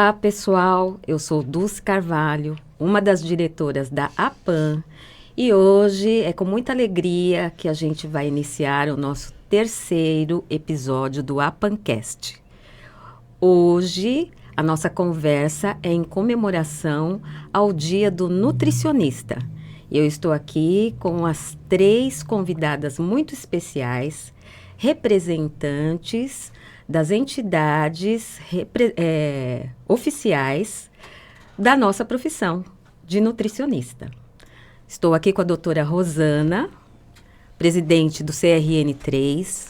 Olá, pessoal. Eu sou Dulce Carvalho, uma das diretoras da APAN, e hoje é com muita alegria que a gente vai iniciar o nosso terceiro episódio do APANcast. Hoje, a nossa conversa é em comemoração ao Dia do Nutricionista. Eu estou aqui com as 3 convidadas muito especiais, representantes das entidades oficiais da nossa profissão de nutricionista. Estou aqui com a doutora Rosana, presidente do CRN3,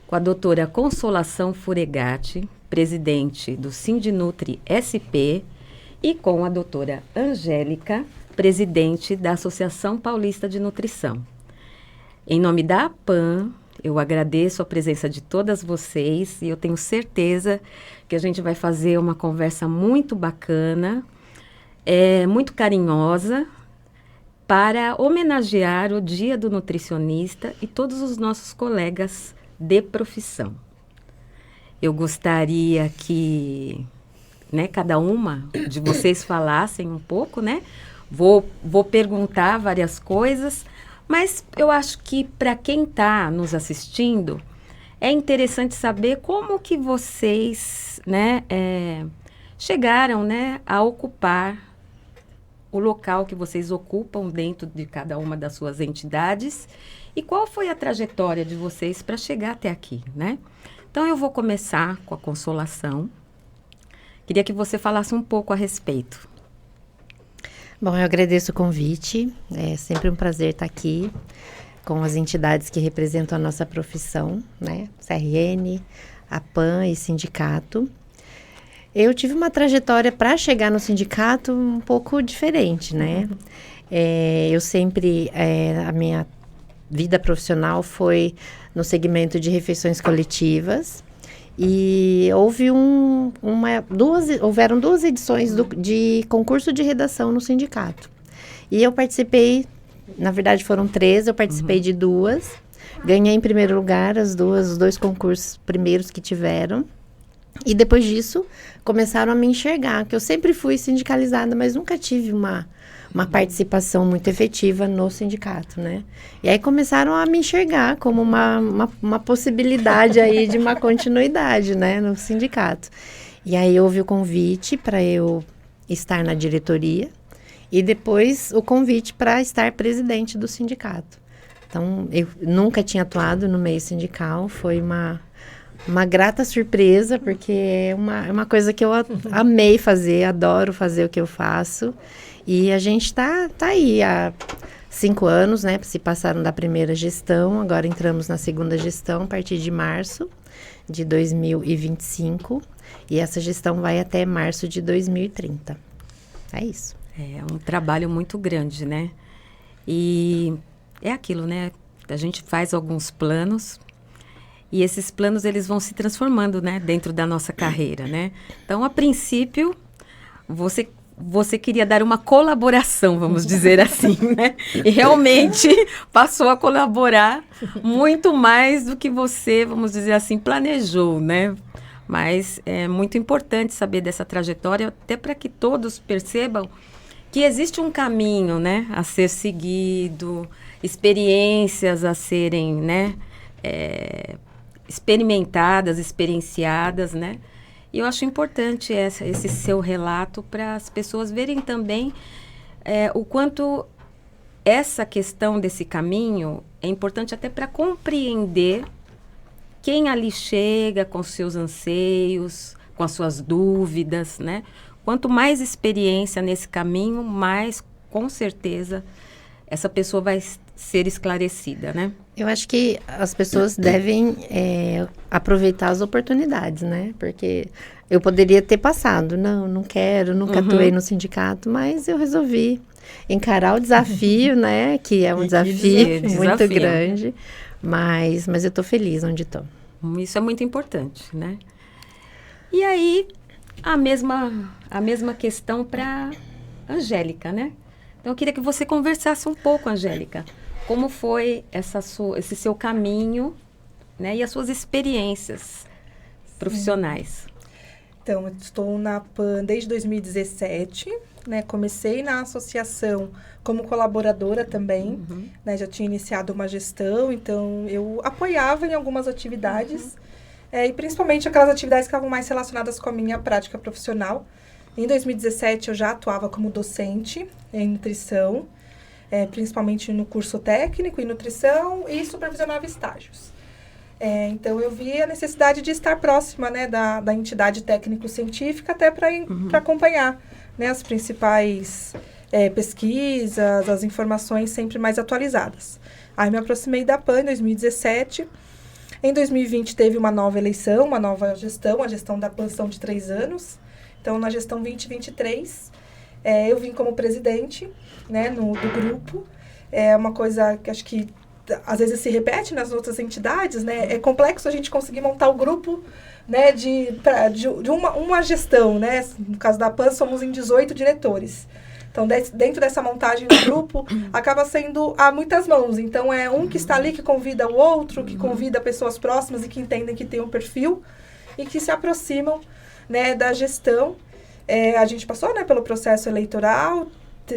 com a doutora Consolação Furegatti, presidente do Sindinutri SP, e com a doutora Angélica, presidente da Associação Paulista de Nutrição. Em nome da APAN, eu agradeço a presença de todas vocês e eu tenho certeza que a gente vai fazer uma conversa muito bacana, muito carinhosa, para homenagear o Dia do Nutricionista e todos os nossos colegas de profissão. Eu gostaria que, cada uma de vocês falassem um pouco, Vou perguntar várias coisas, mas eu acho que para quem está nos assistindo, é interessante saber como que vocês, chegaram, a ocupar o local que vocês ocupam dentro de cada uma das suas entidades e qual foi a trajetória de vocês para chegar até aqui, Então, eu vou começar com a Consolação. Queria que você falasse um pouco a respeito. Bom, eu agradeço o convite. É sempre um prazer estar aqui com as entidades que representam a nossa profissão, CRN, APAN e sindicato. Eu tive uma trajetória para chegar no sindicato um pouco diferente, Eu sempre, a minha vida profissional foi no segmento de refeições coletivas. E houveram 2 edições de concurso de redação no sindicato. E eu participei, na verdade foram 3, eu participei de 2. Ganhei em primeiro lugar os 2 concursos primeiros que tiveram. E depois disso, começaram a me enxergar, que eu sempre fui sindicalizada, mas nunca tive uma participação muito efetiva no sindicato, E aí começaram a me enxergar como uma possibilidade aí de uma continuidade, no sindicato. E aí houve o convite para eu estar na diretoria e depois o convite para estar presidente do sindicato. Então, eu nunca tinha atuado no meio sindical, foi uma grata surpresa, porque é uma coisa que eu amei fazer, adoro fazer o que eu faço. E a gente tá aí há 5 anos, se passaram da primeira gestão, agora entramos na segunda gestão a partir de março de 2025 e essa gestão vai até março de 2030. É isso. É um trabalho muito grande, E é aquilo, A gente faz alguns planos e esses planos eles vão se transformando, dentro da nossa carreira, Então, a princípio, você queria dar uma colaboração, vamos dizer assim, E realmente passou a colaborar muito mais do que você, vamos dizer assim, planejou, Mas é muito importante saber dessa trajetória, até para que todos percebam que existe um caminho, a ser seguido, experiências a serem, experimentadas, experienciadas, E eu acho importante esse seu relato para as pessoas verem também o quanto essa questão desse caminho é importante até para compreender quem ali chega com seus anseios, com as suas dúvidas, Quanto mais experiência nesse caminho, mais, com certeza, essa pessoa vai ser esclarecida, Eu acho que as pessoas devem aproveitar as oportunidades, Porque eu poderia ter passado, não quero, nunca atuei no sindicato, mas eu resolvi encarar o desafio, Que é um desafio muito grande, mas eu estou feliz onde estou. Isso é muito importante, E aí, a mesma questão para Angélica, Então, eu queria que você conversasse um pouco, Angélica. Como foi esse seu caminho, e as suas experiências profissionais? Então, eu estou na PAN desde 2017, né? Comecei na associação como colaboradora também, né? Já tinha iniciado uma gestão, então eu apoiava em algumas atividades, e principalmente aquelas atividades que estavam mais relacionadas com a minha prática profissional. Em 2017, eu já atuava como docente em nutrição, principalmente no curso técnico em nutrição, e supervisionava estágios. Então, eu vi a necessidade de estar próxima, né, da entidade técnico-científica, até para acompanhar, né, as principais pesquisas, as informações sempre mais atualizadas. Aí, me aproximei da PAN em 2017. Em 2020, teve uma nova eleição, uma nova gestão. A gestão da PAN são de 3 anos. Então, na gestão 2023, eu vim como presidente, né, do grupo. É uma coisa que acho que às vezes se repete nas outras entidades, né? É complexo a gente conseguir montar o grupo, né, de uma gestão, né? No caso da PAN, somos em 18 diretores. Então, dentro dessa montagem do grupo, acaba sendo a muitas mãos. Então, é um que está ali que convida o outro, que convida pessoas próximas e que entendem que tem um perfil e que se aproximam, né, da gestão. A gente passou, né, pelo processo eleitoral.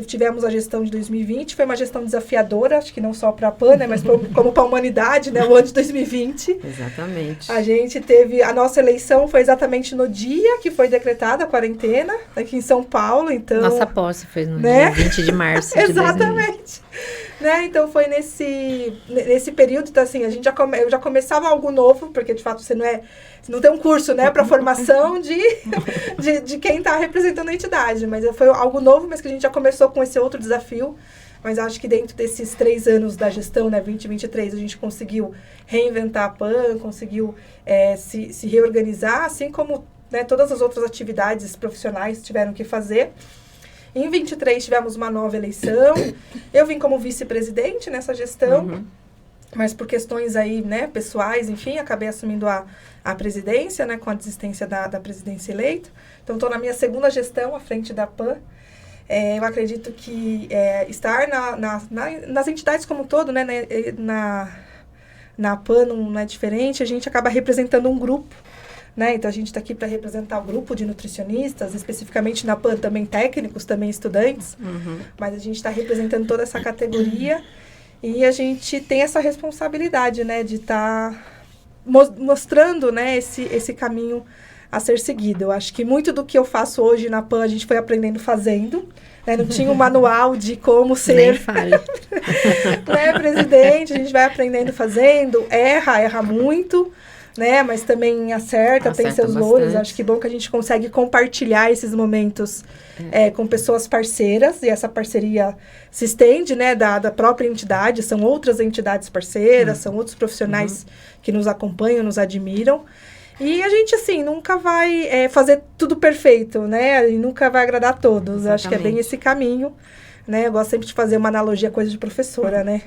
Tivemos a gestão de 2020, foi uma gestão desafiadora, acho que não só para a PAN, né, mas como para a humanidade, né, o ano de 2020. Exatamente. A gente teve, a nossa eleição foi exatamente no dia que foi decretada a quarentena, aqui em São Paulo, então... Nossa posse foi no dia 20 de março de Exatamente. Né, então foi nesse período, então assim, eu já começava algo novo, porque de fato você não tem um curso, né, para formação de quem está representando a entidade, mas foi algo novo, mas que a gente já começou com esse outro desafio. Mas acho que dentro desses 3 anos da gestão, né, 2023, a gente conseguiu reinventar a PAN, conseguiu se reorganizar, assim como, né, todas as outras atividades profissionais tiveram que fazer. Em 23 tivemos uma nova eleição, eu vim como vice-presidente nessa gestão, mas por questões aí, né, pessoais, enfim, acabei assumindo a presidência, né, com a desistência da presidência eleita. Então, estou na minha segunda gestão à frente da PAN. Eu acredito que estar nas entidades como um todo, né, na PAN não é diferente, a gente acaba representando um grupo, né? Então, a gente está aqui para representar o grupo de nutricionistas, especificamente na PAN também técnicos, também estudantes, mas a gente está representando toda essa categoria e a gente tem essa responsabilidade, né, de estar mostrando, né, esse caminho a ser seguido. Eu acho que muito do que eu faço hoje na PAN, a gente foi aprendendo fazendo, né? Não tinha um manual de como ser... Nem fale. Né, presidente, a gente vai aprendendo fazendo, erra muito, né? Mas também acerta tem seus louros. Acho que bom que a gente consegue compartilhar esses momentos com pessoas parceiras, e essa parceria se estende, né, da própria entidade, são outras entidades parceiras, são outros profissionais que nos acompanham, nos admiram. E a gente, assim, nunca vai fazer tudo perfeito, né? E nunca vai agradar a todos. Exatamente. Acho que é bem esse caminho, né? Eu gosto sempre de fazer uma analogia, coisa de professora, né?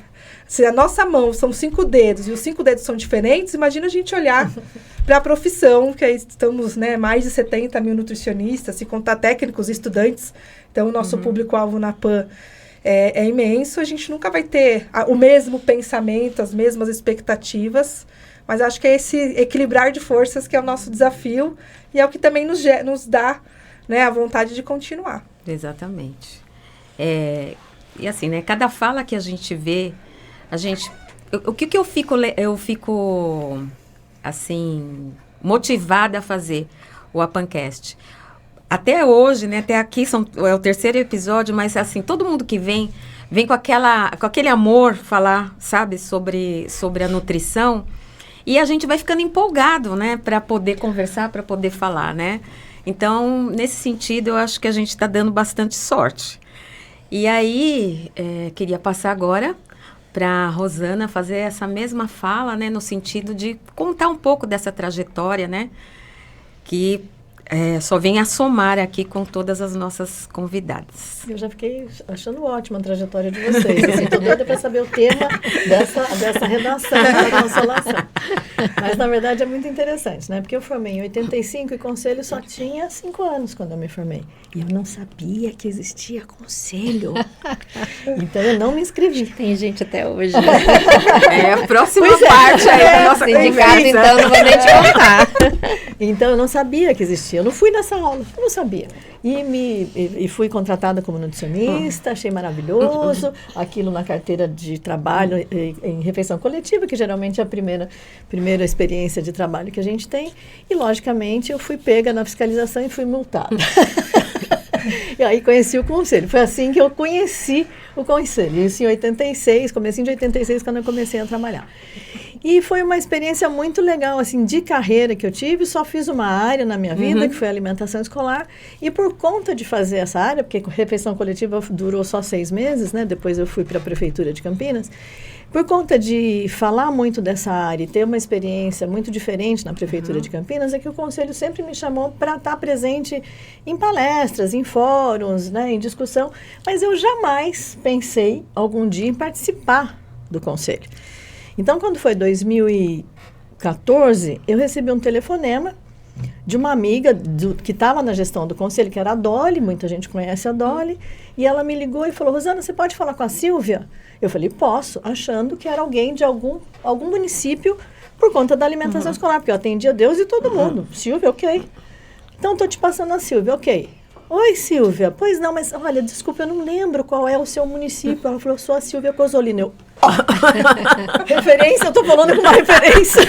Se a nossa mão são 5 dedos e os 5 dedos são diferentes, imagina a gente olhar para a profissão, que aí estamos, né, mais de 70 mil nutricionistas, se contar técnicos e estudantes. Então, o nosso público-alvo na PAN é imenso. A gente nunca vai ter o mesmo pensamento, as mesmas expectativas. Mas acho que é esse equilibrar de forças que é o nosso desafio e é o que também nos dá, né, a vontade de continuar. Exatamente. E assim, né, cada fala que a gente vê, o que eu fico, assim, motivada a fazer o Apancast. Até hoje, né, até aqui é o 3º episódio, mas assim, todo mundo que vem com aquele amor falar, sabe, sobre a nutrição. E a gente vai ficando empolgado, né, para poder conversar, para poder falar, né? Então, nesse sentido, eu acho que a gente está dando bastante sorte. E aí, queria passar agora para a Rosana fazer essa mesma fala, né, no sentido de contar um pouco dessa trajetória, né, que só vem a somar aqui com todas as nossas convidadas. Eu já fiquei achando ótima a trajetória de vocês. Assim, tô doida para saber o tema dessa redação, da consolação. Mas, na verdade, é muito interessante, né? Porque eu formei em 85 e conselho só tinha 5 anos quando eu me formei. E eu não sabia que existia conselho. Então, eu não me inscrevi. Tem gente até hoje. A próxima parte aí da nossa sindicato, então, não vou nem te contar. Então, eu não sabia que existia. Eu não fui nessa aula, eu não sabia. E fui contratada como nutricionista, achei maravilhoso. Aquilo na carteira de trabalho em refeição coletiva, que geralmente é a primeira experiência de trabalho que a gente tem. E, logicamente, eu fui pega na fiscalização e fui multada. E aí conheci o conselho. Foi assim que eu conheci o conselho. Isso em 86, comecinho de 86, quando eu comecei a trabalhar. E foi uma experiência muito legal, assim, de carreira que eu tive. Só fiz uma área na minha vida, que foi a alimentação escolar. E por conta de fazer essa área, porque a refeição coletiva durou só 6 meses, né? Depois eu fui para a Prefeitura de Campinas. Por conta de falar muito dessa área e ter uma experiência muito diferente na Prefeitura de Campinas, é que o Conselho sempre me chamou para estar presente em palestras, em fóruns, né, em discussão, mas eu jamais pensei algum dia em participar do Conselho. Então, quando foi 2014, eu recebi um telefonema de uma amiga que estava na gestão do Conselho, que era a Dolly, muita gente conhece a Dolly, e ela me ligou e falou: Rosana, você pode falar com a Silvia? Eu falei: posso, achando que era alguém de algum município por conta da alimentação escolar, porque eu atendia Deus e todo mundo. Silvia, ok. Então, estou te passando a Silvia, ok. Oi, Silvia. Pois não, mas olha, desculpa, eu não lembro qual é o seu município. Ela falou: eu sou a Silvia Cosolino. Eu, referência, eu estou falando com uma referência.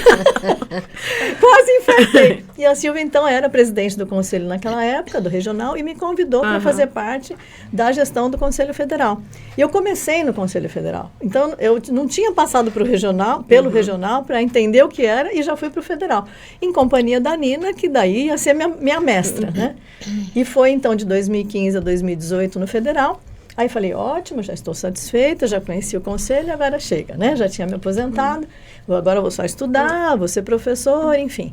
Quase infartei. E a Silvia, então, era presidente do Conselho naquela época, do regional, e me convidou para fazer parte da gestão do Conselho Federal. E eu comecei no Conselho Federal. Então, eu não tinha passado pelo regional, para entender o que era, e já fui para o federal. Em companhia da Nina, que daí ia ser minha mestra, né? E foi, então, de 2015 a 2018 no federal. Aí falei: ótimo, já estou satisfeita, já conheci o conselho, agora chega, né? Já tinha me aposentado, agora eu vou só estudar, vou ser professor, enfim.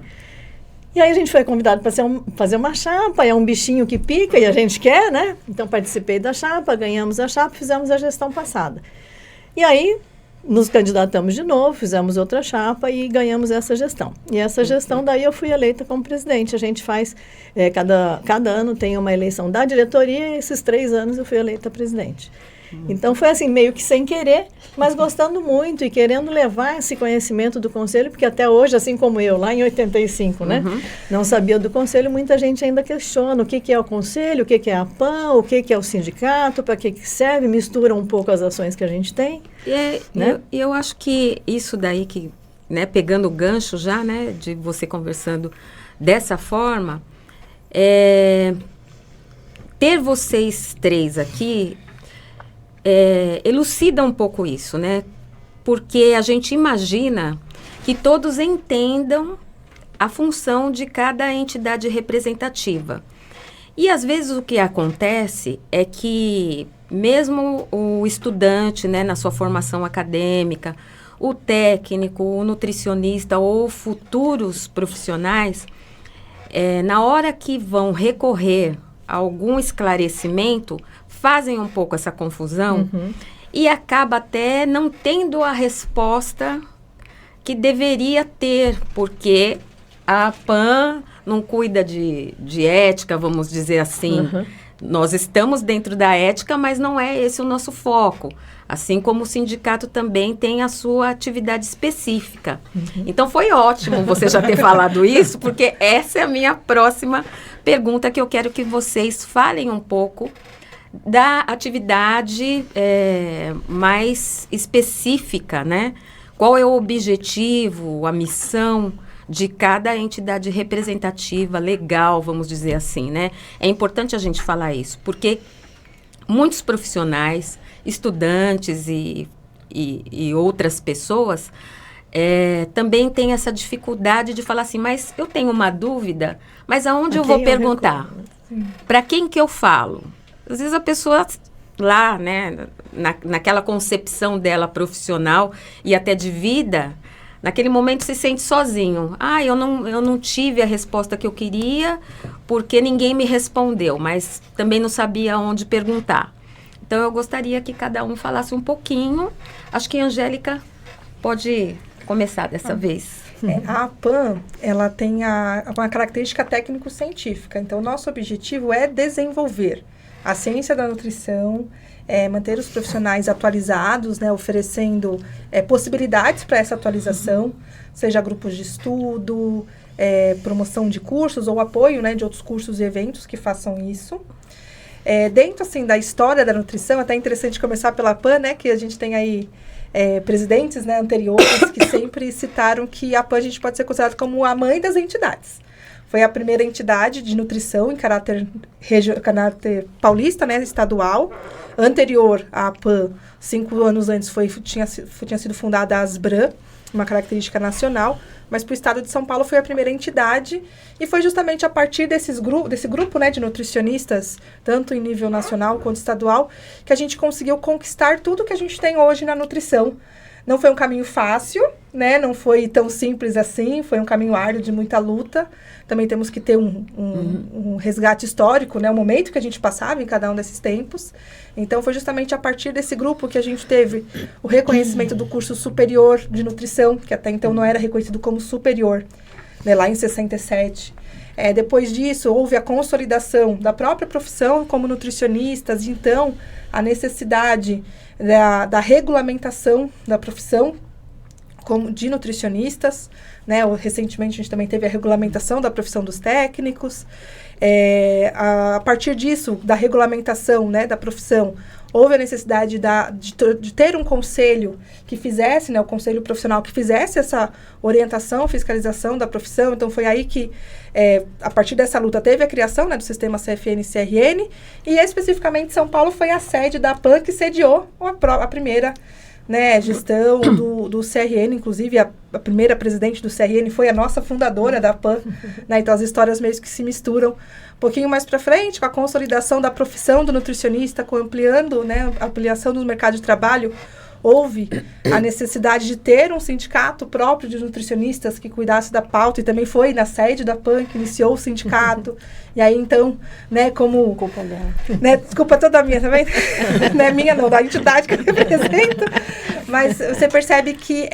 E aí a gente foi convidado para fazer uma chapa, é um bichinho que pica e a gente quer, né? Então participei da chapa, ganhamos a chapa, fizemos a gestão passada. E aí nos candidatamos de novo, fizemos outra chapa e ganhamos essa gestão. E essa gestão, daí eu fui eleita como presidente. A gente faz, cada ano tem uma eleição da diretoria, e esses 3 anos eu fui eleita presidente. Então foi assim, meio que sem querer, mas gostando muito e querendo levar esse conhecimento do conselho, porque até hoje, assim como eu, lá em 85, né, não sabia do conselho, muita gente ainda questiona o que é o conselho, o que é a PAN, o que é o sindicato, para que serve, mistura um pouco as ações que a gente tem. Né? Eu acho que isso daí, que, né, pegando o gancho já, né, de você conversando dessa forma, ter vocês 3 aqui elucida um pouco isso, né? Porque a gente imagina que todos entendam a função de cada entidade representativa. E às vezes o que acontece é que mesmo o estudante, né, na sua formação acadêmica, o técnico, o nutricionista ou futuros profissionais, na hora que vão recorrer a algum esclarecimento, fazem um pouco essa confusão e acaba até não tendo a resposta que deveria ter, porque a PAN não cuida de ética, vamos dizer assim. Nós estamos dentro da ética, mas não é esse o nosso foco. Assim como o sindicato também tem a sua atividade específica. Então, foi ótimo você já ter falado isso, porque essa é a minha próxima pergunta, que eu quero que vocês falem um pouco da atividade mais específica, né? Qual é o objetivo, a missão de cada entidade representativa, legal, vamos dizer assim, né? É importante a gente falar isso, porque muitos profissionais, estudantes e outras pessoas também têm essa dificuldade de falar assim: mas eu tenho uma dúvida, mas aonde eu vou perguntar? Para quem que eu falo? Às vezes a pessoa lá, né, naquela concepção dela profissional e até de vida, naquele momento se sente sozinho. Eu não tive a resposta que eu queria porque ninguém me respondeu, mas também não sabia onde perguntar. Então, eu gostaria que cada um falasse um pouquinho. Acho que a Angélica pode começar dessa vez. A PAN, ela tem uma característica técnico-científica. Então, o nosso objetivo é desenvolver, a ciência da nutrição, manter os profissionais atualizados, né, oferecendo possibilidades para essa atualização, seja grupos de estudo, promoção de cursos ou apoio, né, de outros cursos e eventos que façam isso. Dentro, assim, da história da nutrição, até interessante começar pela PAN, né, que a gente tem aí presidentes, né, anteriores que sempre citaram que a PAN a gente pode ser considerado como a mãe das entidades. Foi a primeira entidade de nutrição em caráter paulista, né, estadual. Anterior à PAN, 5 anos antes, tinha sido fundada a ASBRAM, uma característica nacional, mas para o estado de São Paulo foi a primeira entidade e foi justamente a partir desse grupo, né, de nutricionistas, tanto em nível nacional quanto estadual, que a gente conseguiu conquistar tudo que a gente tem hoje na nutrição. Não foi um caminho fácil, né? Não foi tão simples assim, foi um caminho árduo de muita luta. Também temos que ter um resgate histórico, né? O momento que a gente passava em cada um desses tempos. Então, foi justamente a partir desse grupo que a gente teve o reconhecimento do curso superior de nutrição, que até então não era reconhecido como superior, né? Lá em 67. Depois disso, houve a consolidação da própria profissão como nutricionistas. Então, a necessidade da regulamentação da profissão de nutricionistas, né? Recentemente a gente também teve a regulamentação da profissão dos técnicos. A partir disso, da regulamentação, né, da profissão, houve a necessidade de ter um conselho que fizesse, né, o conselho profissional que fizesse essa orientação, fiscalização da profissão. Então, foi aí que, a partir dessa luta, teve a criação, né, do sistema CFN-CRN, e especificamente São Paulo foi a sede da PAN que sediou a primeira, né, gestão do CRN. Inclusive, a primeira presidente do CRN foi a nossa fundadora da PAN, né? Então, as histórias meio que se misturam. Um pouquinho mais para frente, com a consolidação da profissão do nutricionista, com ampliando, né, a ampliação do mercado de trabalho, houve a necessidade de ter um sindicato próprio de nutricionistas que cuidasse da pauta, e também foi na sede da PAN que iniciou o sindicato. E aí, então, né, como... Culpa dela. Né, desculpa toda minha, tá vendo? Não é minha, não, da entidade que eu represento. Mas você percebe que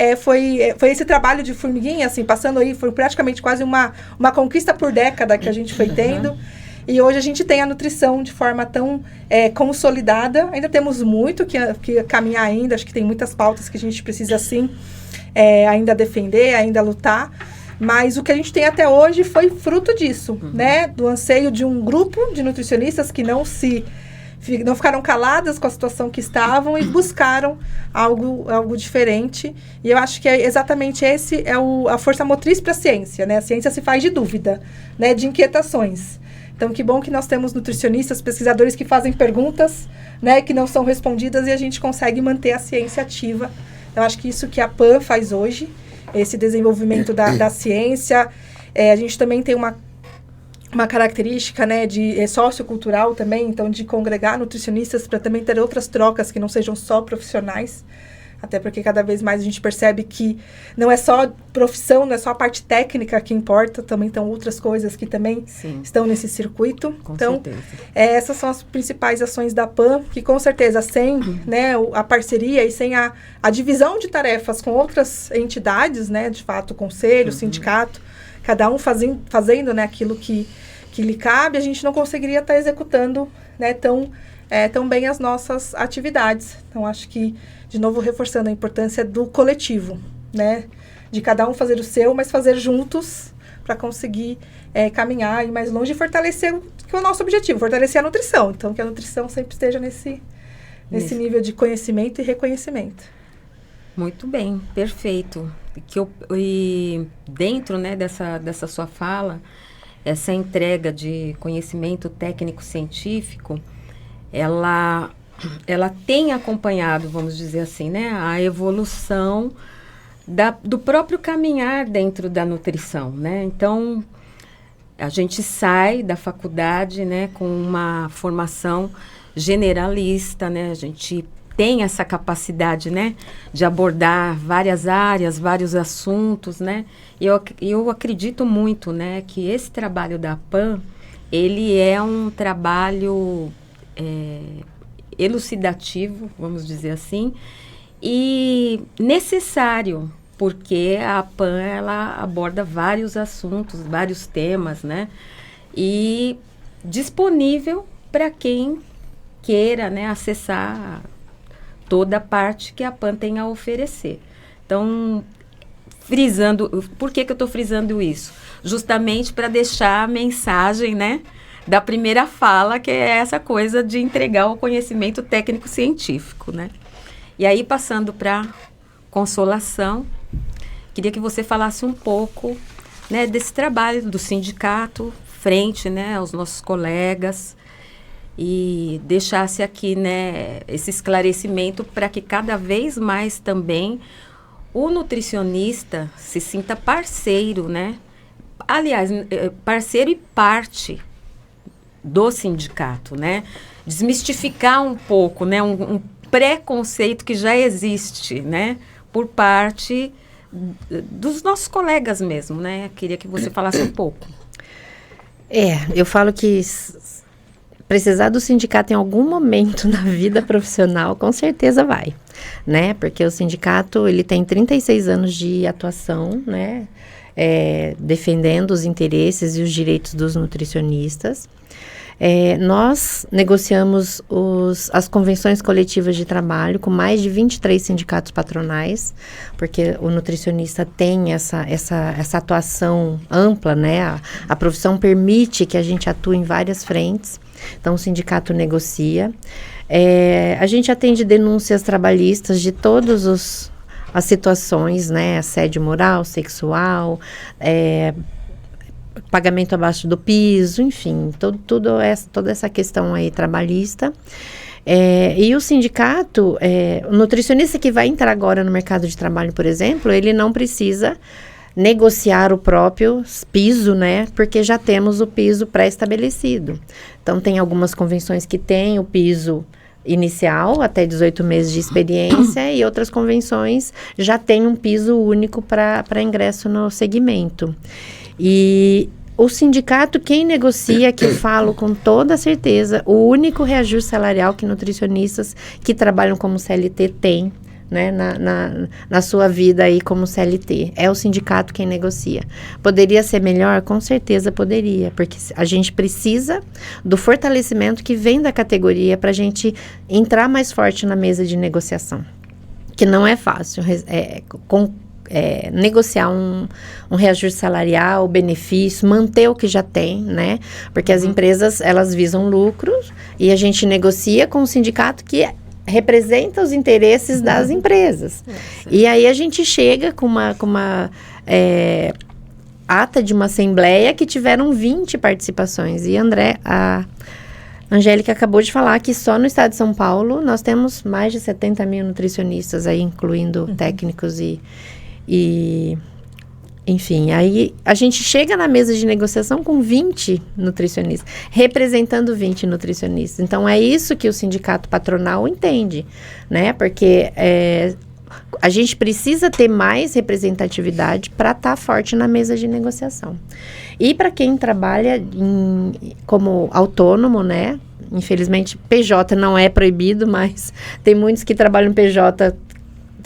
foi esse trabalho de formiguinha, assim, passando aí, foi praticamente quase uma conquista por década que a gente foi tendo. E hoje a gente tem a nutrição de forma tão consolidada. Ainda temos muito que caminhar ainda. Acho que tem muitas pautas que a gente precisa, sim, ainda defender, ainda lutar. Mas o que a gente tem até hoje foi fruto disso, né? Do anseio de um grupo de nutricionistas que não ficaram caladas com a situação que estavam e buscaram algo diferente. E eu acho que exatamente esse a força motriz para a ciência, né? A ciência se faz de dúvida, né? De inquietações. Então, que bom que nós temos nutricionistas, pesquisadores que fazem perguntas, né, que não são respondidas, e a gente consegue manter a ciência ativa. Eu acho que isso que a PAN faz hoje, esse desenvolvimento da ciência. A gente também tem uma característica, né, de sociocultural também, então de congregar nutricionistas para também ter outras trocas que não sejam só profissionais. Até porque cada vez mais a gente percebe que não é só profissão, não é só a parte técnica que importa, também estão outras coisas que também estão nesse circuito. Com então, certeza. Essas são as principais ações da PAN, que com certeza sem né, a parceria e sem a divisão de tarefas com outras entidades, né, de fato, o conselho, o sindicato, cada um fazendo né, aquilo que lhe cabe, a gente não conseguiria estar executando, né, tão bem as nossas atividades. Então, acho que, de novo, reforçando a importância do coletivo, né? De cada um fazer o seu, mas fazer juntos para conseguir caminhar e ir mais longe e fortalecer que é o nosso objetivo, fortalecer a nutrição. Então, que a nutrição sempre esteja nesse nível de conhecimento e reconhecimento. Muito bem, perfeito. E dentro, né, dessa sua fala, essa entrega de conhecimento técnico-científico, ela tem acompanhado, vamos dizer assim, né, a evolução do próprio caminhar dentro da nutrição, né? Então, a gente sai da faculdade, né, com uma formação generalista, né? A gente tem essa capacidade, né, de abordar várias áreas, vários assuntos, né? E eu acredito muito, né, que esse trabalho da PAN, ele é um trabalho elucidativo, vamos dizer assim, e necessário, porque a PAN, ela aborda vários assuntos, vários temas, né? E disponível para quem queira, né, acessar toda a parte que a PAN tem a oferecer. Então, frisando, por que eu estou frisando isso? Justamente para deixar a mensagem, né, da primeira fala, que é essa coisa de entregar o conhecimento técnico-científico, né? E aí, passando para Consolação, queria que você falasse um pouco, né, desse trabalho do sindicato frente, né, aos nossos colegas e deixasse aqui, né, esse esclarecimento para que cada vez mais também o nutricionista se sinta parceiro, né? Aliás, parceiro e parte do sindicato, né? Desmistificar um pouco, né, um preconceito que já existe, né, por parte dos nossos colegas mesmo, né? Queria que você falasse um pouco. Eu falo que precisar do sindicato em algum momento na vida profissional, com certeza vai, né? Porque o sindicato, ele tem 36 anos de atuação, né? Defendendo os interesses e os direitos dos nutricionistas. Nós negociamos as convenções coletivas de trabalho com mais de 23 sindicatos patronais, porque o nutricionista tem essa atuação ampla, né? A profissão permite que a gente atue em várias frentes, então o sindicato negocia. A gente atende denúncias trabalhistas de todas as situações, né? Assédio moral, sexual, pagamento abaixo do piso, enfim, toda essa questão aí trabalhista. E o sindicato, o nutricionista que vai entrar agora no mercado de trabalho, por exemplo, ele não precisa negociar o próprio piso, né? Porque já temos o piso pré-estabelecido. Então, tem algumas convenções que têm o piso inicial, até 18 meses de experiência, e outras convenções já têm um piso único para ingresso no segmento. E o sindicato, quem negocia, que eu falo com toda certeza, o único reajuste salarial que nutricionistas que trabalham como CLT têm, né, na sua vida aí como CLT, é o sindicato quem negocia. Poderia ser melhor? Com certeza poderia, porque a gente precisa do fortalecimento que vem da categoria para a gente entrar mais forte na mesa de negociação, que não é fácil, negociar um reajuste salarial, benefício, manter o que já tem, né? Porque as empresas, elas visam lucros e a gente negocia com o sindicato que representa os interesses das empresas. E aí a gente chega com uma ata de uma assembleia que tiveram 20 participações. E a Angélica acabou de falar que só no estado de São Paulo nós temos mais de 70 mil nutricionistas aí, incluindo técnicos e enfim, aí a gente chega na mesa de negociação com 20 nutricionistas, representando 20 nutricionistas. Então, é isso que o sindicato patronal entende, né? Porque a gente precisa ter mais representatividade para estar forte na mesa de negociação. E para quem trabalha como autônomo, né? Infelizmente, PJ não é proibido, mas tem muitos que trabalham PJ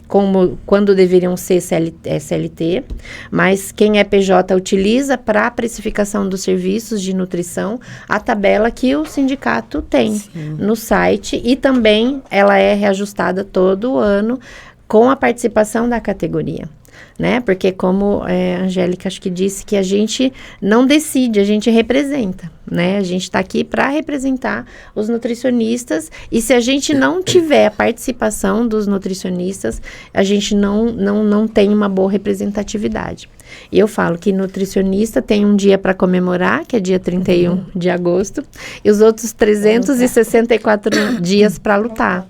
como quando deveriam ser CLT, mas quem é PJ utiliza para a precificação dos serviços de nutrição a tabela que o sindicato tem no site, e também ela é reajustada todo ano com a participação da categoria, né? Porque como a Angélica acho que disse, que a gente não decide, a gente representa, né? A gente está aqui para representar os nutricionistas, e se a gente não tiver a participação dos nutricionistas, a gente não tem uma boa representatividade. E eu falo que nutricionista tem um dia para comemorar, que é dia 31 de agosto, e os outros 364 dias para lutar.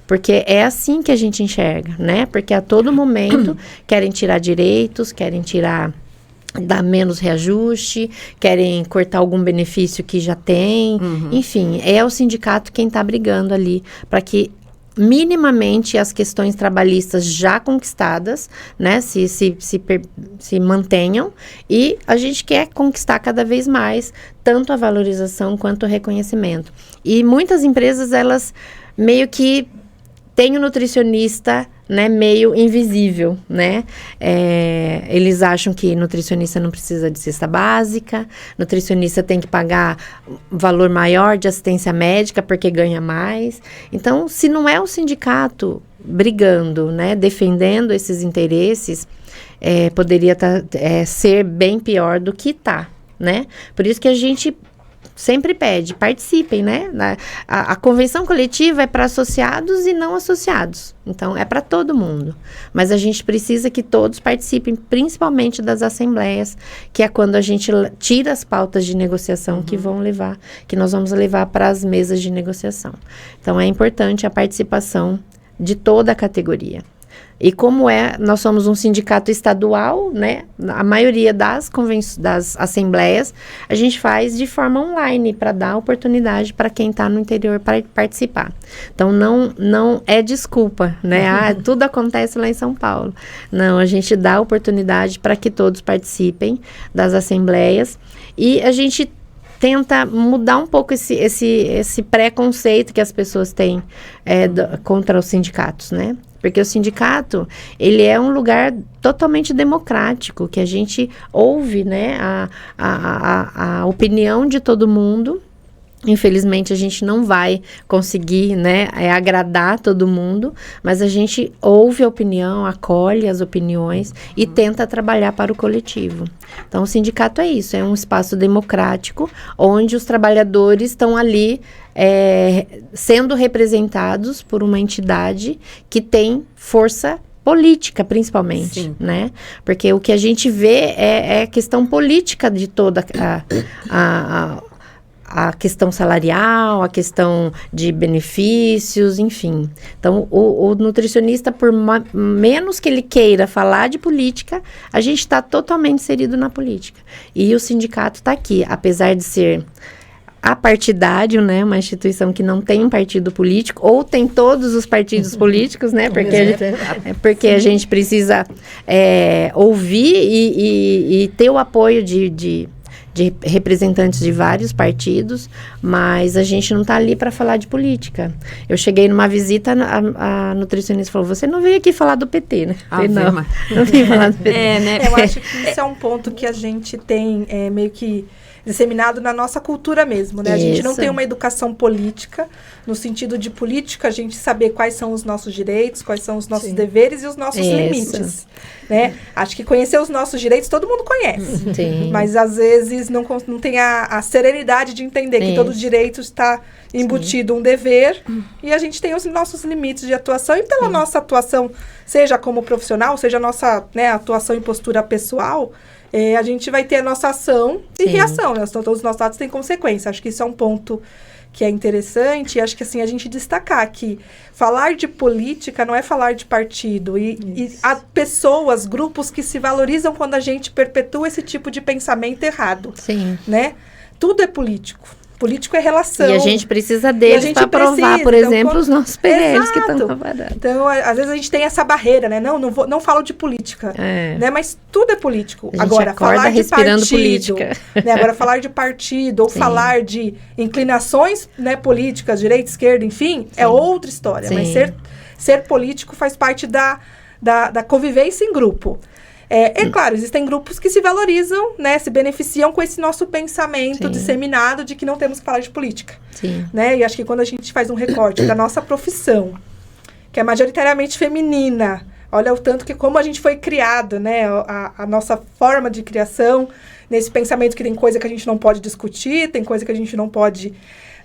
Porque é assim que a gente enxerga, né? Porque a todo momento querem tirar direitos, querem dar menos reajuste, querem cortar algum benefício que já tem. Enfim, é o sindicato quem está brigando ali para que minimamente as questões trabalhistas já conquistadas, né, se mantenham, e a gente quer conquistar cada vez mais tanto a valorização quanto o reconhecimento. E muitas empresas, elas meio que têm o nutricionista né, meio invisível, né? Eles acham que nutricionista não precisa de cesta básica, nutricionista tem que pagar um valor maior de assistência médica porque ganha mais. Então, se não é o sindicato brigando, né, defendendo esses interesses, poderia ser bem pior do que está, né? Por isso que a gente sempre pede, participem, né? A convenção coletiva é para associados e não associados. Então, é para todo mundo. Mas a gente precisa que todos participem, principalmente das assembleias, que é quando a gente tira as pautas de negociação que nós vamos levar para as mesas de negociação. Então, é importante a participação de toda a categoria. E como nós somos um sindicato estadual, né? A maioria das assembleias, a gente faz de forma online, para dar oportunidade para quem está no interior para participar. Então, não é desculpa, né? Tudo acontece lá em São Paulo. Não, a gente dá oportunidade para que todos participem das assembleias. E a gente tenta mudar um pouco esse preconceito que as pessoas têm contra os sindicatos, né? Porque o sindicato, ele é um lugar totalmente democrático, que a gente ouve, né, a opinião de todo mundo. Infelizmente, a gente não vai conseguir, né, agradar todo mundo, mas a gente ouve a opinião, acolhe as opiniões e tenta trabalhar para o coletivo. Então, o sindicato é isso, é um espaço democrático, onde os trabalhadores estão ali sendo representados por uma entidade que tem força política, principalmente, sim, né? Porque o que a gente vê é a questão política de toda a questão salarial, a questão de benefícios, enfim. Então, o nutricionista, por menos que ele queira falar de política, a gente está totalmente inserido na política. E o sindicato está aqui, apesar de ser apartidário, né, uma instituição que não tem um partido político, ou tem todos os partidos políticos, né, porque a gente precisa ouvir e ter o apoio de representantes de vários partidos, mas a gente não está ali para falar de política. Eu cheguei numa visita, a nutricionista falou, você não veio aqui falar do PT, né? Falei, não vim falar do PT. Né? Eu acho que isso é um ponto que a gente tem meio que disseminado na nossa cultura mesmo, né? A gente não tem uma educação política, no sentido de política, a gente saber quais são os nossos direitos, quais são os nossos deveres e os nossos limites, né? Acho que conhecer os nossos direitos todo mundo conhece, mas às vezes não tem a serenidade de entender que todo direito está embutido um dever e a gente tem os nossos limites de atuação e pela nossa atuação, seja como profissional, seja a nossa, né, atuação em postura pessoal, a gente vai ter a nossa ação e reação, né? Todos os nossos atos têm consequência. Acho que isso é um ponto que é interessante. E acho que, assim, a gente destacar que falar de política não é falar de partido. E há pessoas, grupos que se valorizam quando a gente perpetua esse tipo de pensamento errado. Sim. Né? Tudo é político. Político é relação. E a gente precisa deles para aprovar, por exemplo, os nossos PLs que estão trabalhando. Então, às vezes a gente tem essa barreira, né? Não falo de política, né? Mas tudo é político. A gente agora, falar de partido, política. Né? Agora, falar de partido ou falar de inclinações, né, políticas, direita, esquerda, enfim, é outra história. Mas ser político faz parte da convivência em grupo. Claro, existem grupos que se valorizam, né, se beneficiam com esse nosso pensamento disseminado de que não temos que falar de política. Né? E acho que quando a gente faz um recorte da nossa profissão, que é majoritariamente feminina, olha o tanto que como a gente foi criado, né, a nossa forma de criação, nesse pensamento que tem coisa que a gente não pode discutir, tem coisa que a gente não pode,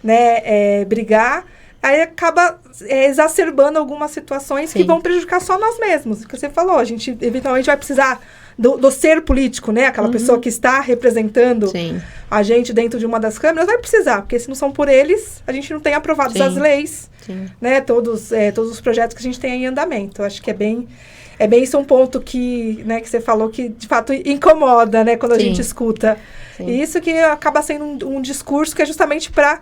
né, brigar, aí acaba exacerbando algumas situações que vão prejudicar só nós mesmos. O que você falou, a gente eventualmente vai precisar do ser político, né? Aquela pessoa que está representando a gente dentro de uma das câmeras, vai precisar, porque se não são por eles, a gente não tem aprovado as leis, né? Todos os projetos que a gente tem em andamento. Eu acho que é bem isso um ponto que, né, que você falou que, de fato, incomoda, né? Quando a gente escuta. E isso que acaba sendo um discurso que é justamente para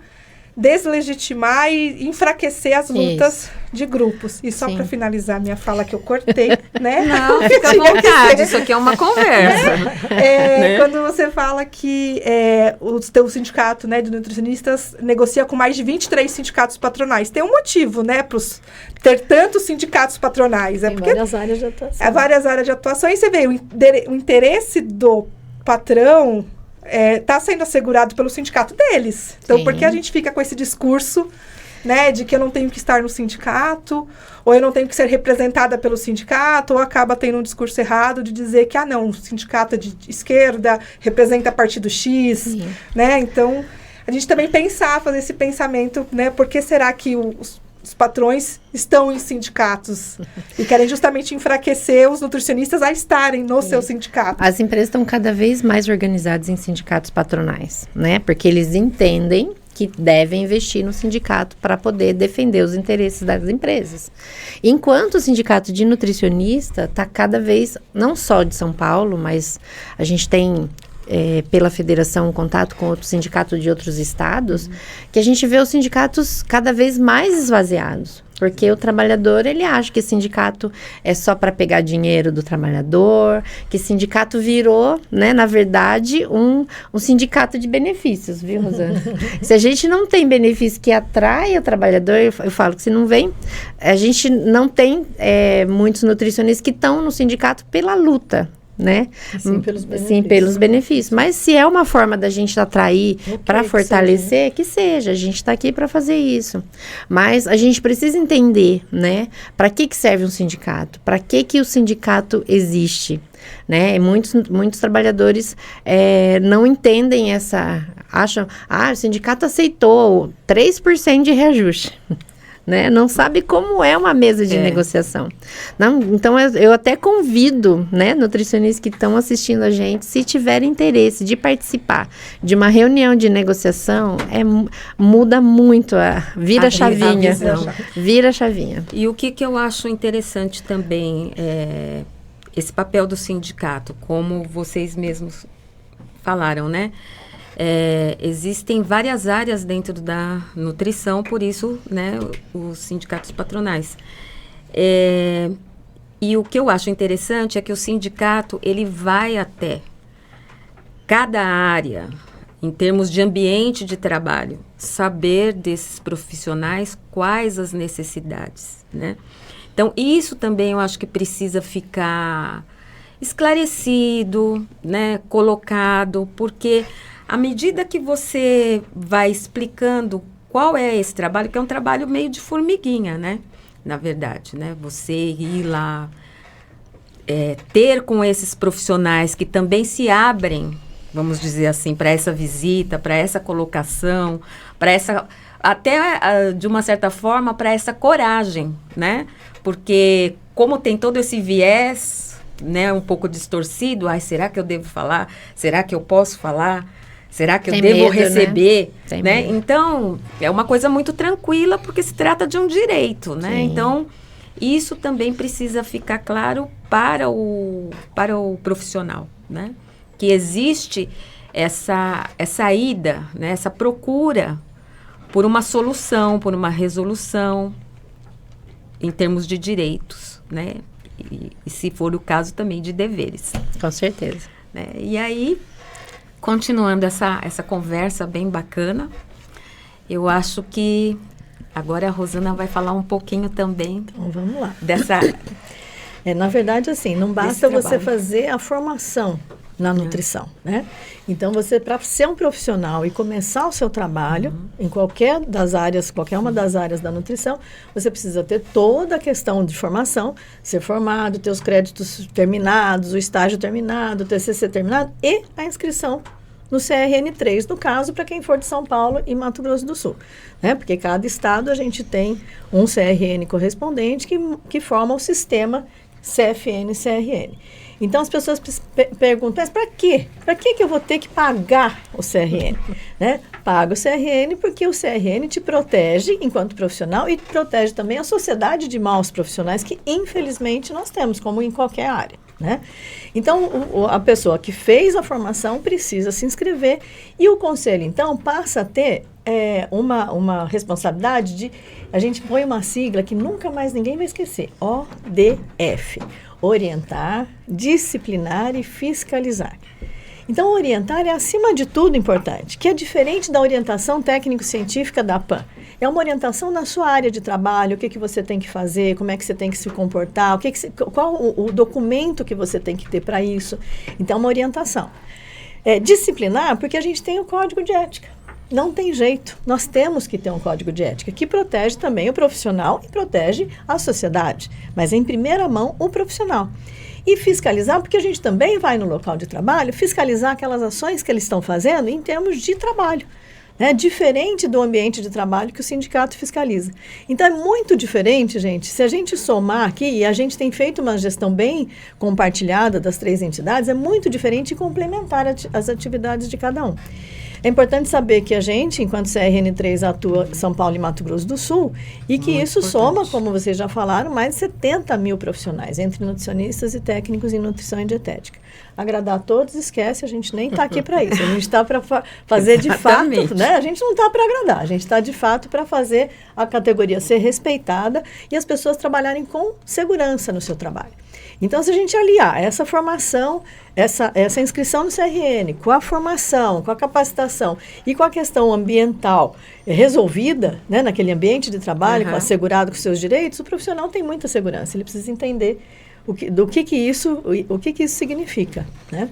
deslegitimar e enfraquecer as lutas de grupos. E só Sim. para finalizar minha fala que eu cortei, né? Não, fica à vontade, isso aqui é uma conversa. Né? Quando você fala que o teu sindicato, né, de nutricionistas negocia com mais de 23 sindicatos patronais. Tem um motivo, né, para ter tantos sindicatos patronais. Tem várias áreas de atuação. Várias áreas de atuação. E você vê, o interesse do patrão está sendo assegurado pelo sindicato deles. Então, Sim. por que a gente fica com esse discurso, né, de que eu não tenho que estar no sindicato, ou eu não tenho que ser representada pelo sindicato, ou acaba tendo um discurso errado de dizer que, não, o sindicato é de esquerda, representa partido X, Sim. né? Então, a gente também fazer esse pensamento, né, por que será que os patrões estão em sindicatos e querem justamente enfraquecer os nutricionistas a estarem no seu sindicato. As empresas estão cada vez mais organizadas em sindicatos patronais, né? Porque eles entendem que devem investir no sindicato para poder defender os interesses das empresas. Enquanto o sindicato de nutricionista está cada vez, não só de São Paulo, mas a gente tem pela federação um contato com outros sindicatos de outros estados, que a gente vê os sindicatos cada vez mais esvaziados. Porque o trabalhador, ele acha que sindicato é só para pegar dinheiro do trabalhador, que sindicato virou, né, na verdade, um sindicato de benefícios, viu, Rosana? Se a gente não tem benefício que atrai o trabalhador, eu falo que se não vem, a gente não tem muitos nutricionistas que estão no sindicato pela luta, né? Sim, pelos benefícios. Sim, pelos benefícios. Mas se é uma forma da gente atrair para fortalecer, que seja. A gente está aqui para fazer isso. Mas a gente precisa entender, né? Para que serve um sindicato? Para que o sindicato existe? Né? Muitos trabalhadores não entendem acham, o sindicato aceitou 3% de reajuste. Né? Não sabe como é uma mesa de negociação. Não, então, eu até convido, né, nutricionistas que estão assistindo a gente, se tiverem interesse de participar de uma reunião de negociação, muda muito, vira a chavinha. Vira a chavinha. E o que eu acho interessante também, esse papel do sindicato, como vocês mesmos falaram, né? Existem várias áreas dentro da nutrição, por isso, né, os sindicatos patronais. E o que eu acho interessante é que o sindicato, ele vai até cada área, em termos de ambiente de trabalho, saber desses profissionais quais as necessidades, né? Então, isso também eu acho que precisa ficar esclarecido, né, colocado, porque à medida que você vai explicando qual é esse trabalho, que é um trabalho meio de formiguinha, né? Na verdade, né? Você ir lá, ter com esses profissionais que também se abrem, vamos dizer assim, para essa visita, para essa colocação, para essa, até de uma certa forma, para essa coragem, né? Porque como tem todo esse viés, né, um pouco distorcido, será que eu devo falar? Será que eu posso falar? Será que eu devo receber? Né? Então, é uma coisa muito tranquila, porque se trata de um direito, né? Sim. Então, isso também precisa ficar claro para o profissional, né? Que existe essa ida, né? Essa procura por uma solução, por uma resolução em termos de direitos, né? E se for o caso também de deveres. Com certeza. Né? E aí, continuando essa conversa bem bacana, eu acho que agora a Rosana vai falar um pouquinho também. Então, vamos lá. Dessa... na verdade, assim, não basta você fazer a formação na nutrição, né? Então, para ser um profissional e começar o seu trabalho em qualquer uma das áreas da nutrição, você precisa ter toda a questão de formação, ser formado, ter os créditos terminados, o estágio terminado, o TCC terminado e a inscrição no CRN3, no caso, para quem for de São Paulo e Mato Grosso do Sul, né? Porque cada estado a gente tem um CRN correspondente que forma o sistema CFN-CRN. Então, as pessoas perguntam, mas para quê? Para que eu vou ter que pagar o CRN? Né? Paga o CRN porque o CRN te protege enquanto profissional e protege também a sociedade de maus profissionais que, infelizmente, nós temos, como em qualquer área. Né? Então, a pessoa que fez a formação precisa se inscrever e o conselho, então, passa a ter uma responsabilidade de... A gente põe uma sigla que nunca mais ninguém vai esquecer. ODF. Orientar, disciplinar e fiscalizar. Então, orientar é, acima de tudo, importante, que é diferente da orientação técnico-científica da PAN. É uma orientação na sua área de trabalho, o que você tem que fazer, como é que você tem que se comportar, qual o documento que você tem que ter para isso. Então, uma orientação. Disciplinar, porque a gente tem o código de ética. Não tem jeito. Nós temos que ter um código de ética que protege também o profissional e protege a sociedade. Mas, em primeira mão, o profissional. E fiscalizar, porque a gente também vai no local de trabalho, fiscalizar aquelas ações que eles estão fazendo em termos de trabalho. Né? Diferente do ambiente de trabalho que o sindicato fiscaliza. Então, é muito diferente, gente. Se a gente somar aqui, e a gente tem feito uma gestão bem compartilhada das 3 entidades, é muito diferente e complementar as atividades de cada um. É importante saber que a gente, enquanto CRN3, atua em São Paulo e Mato Grosso do Sul, e que isso soma, como vocês já falaram, mais de 70 mil profissionais, entre nutricionistas e técnicos em nutrição e dietética. Agradar a todos, esquece, a gente nem está aqui para isso. A gente está para fazer de fato, né? A gente não está para agradar, a gente está de fato para fazer a categoria ser respeitada e as pessoas trabalharem com segurança no seu trabalho. Então, se a gente aliar essa formação, essa inscrição no CRN, com a formação, com a capacitação e com a questão ambiental resolvida, né, naquele ambiente de trabalho, assegurado com seus direitos, o profissional tem muita segurança. Ele precisa entender o que isso significa, né?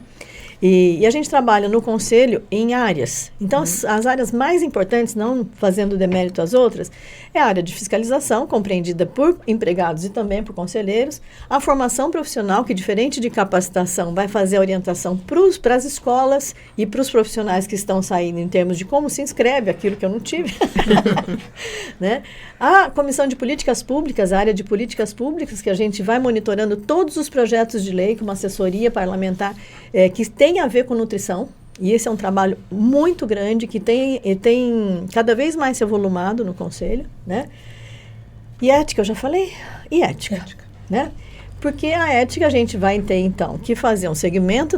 E a gente trabalha no conselho em áreas. Então, as áreas mais importantes, não fazendo demérito às outras, é a área de fiscalização, compreendida por empregados e também por conselheiros. A formação profissional, que diferente de capacitação, vai fazer a orientação para as escolas e para os profissionais que estão saindo em termos de como se inscreve, aquilo que eu não tive. Né? A Comissão de Políticas Públicas, a área de políticas públicas, que a gente vai monitorando todos os projetos de lei, com uma assessoria parlamentar que tem a ver com nutrição, e esse é um trabalho muito grande que tem cada vez mais se avolumado no Conselho, né? E ética, eu já falei? E ética. Né? Porque a ética a gente vai ter, então, que fazer um segmento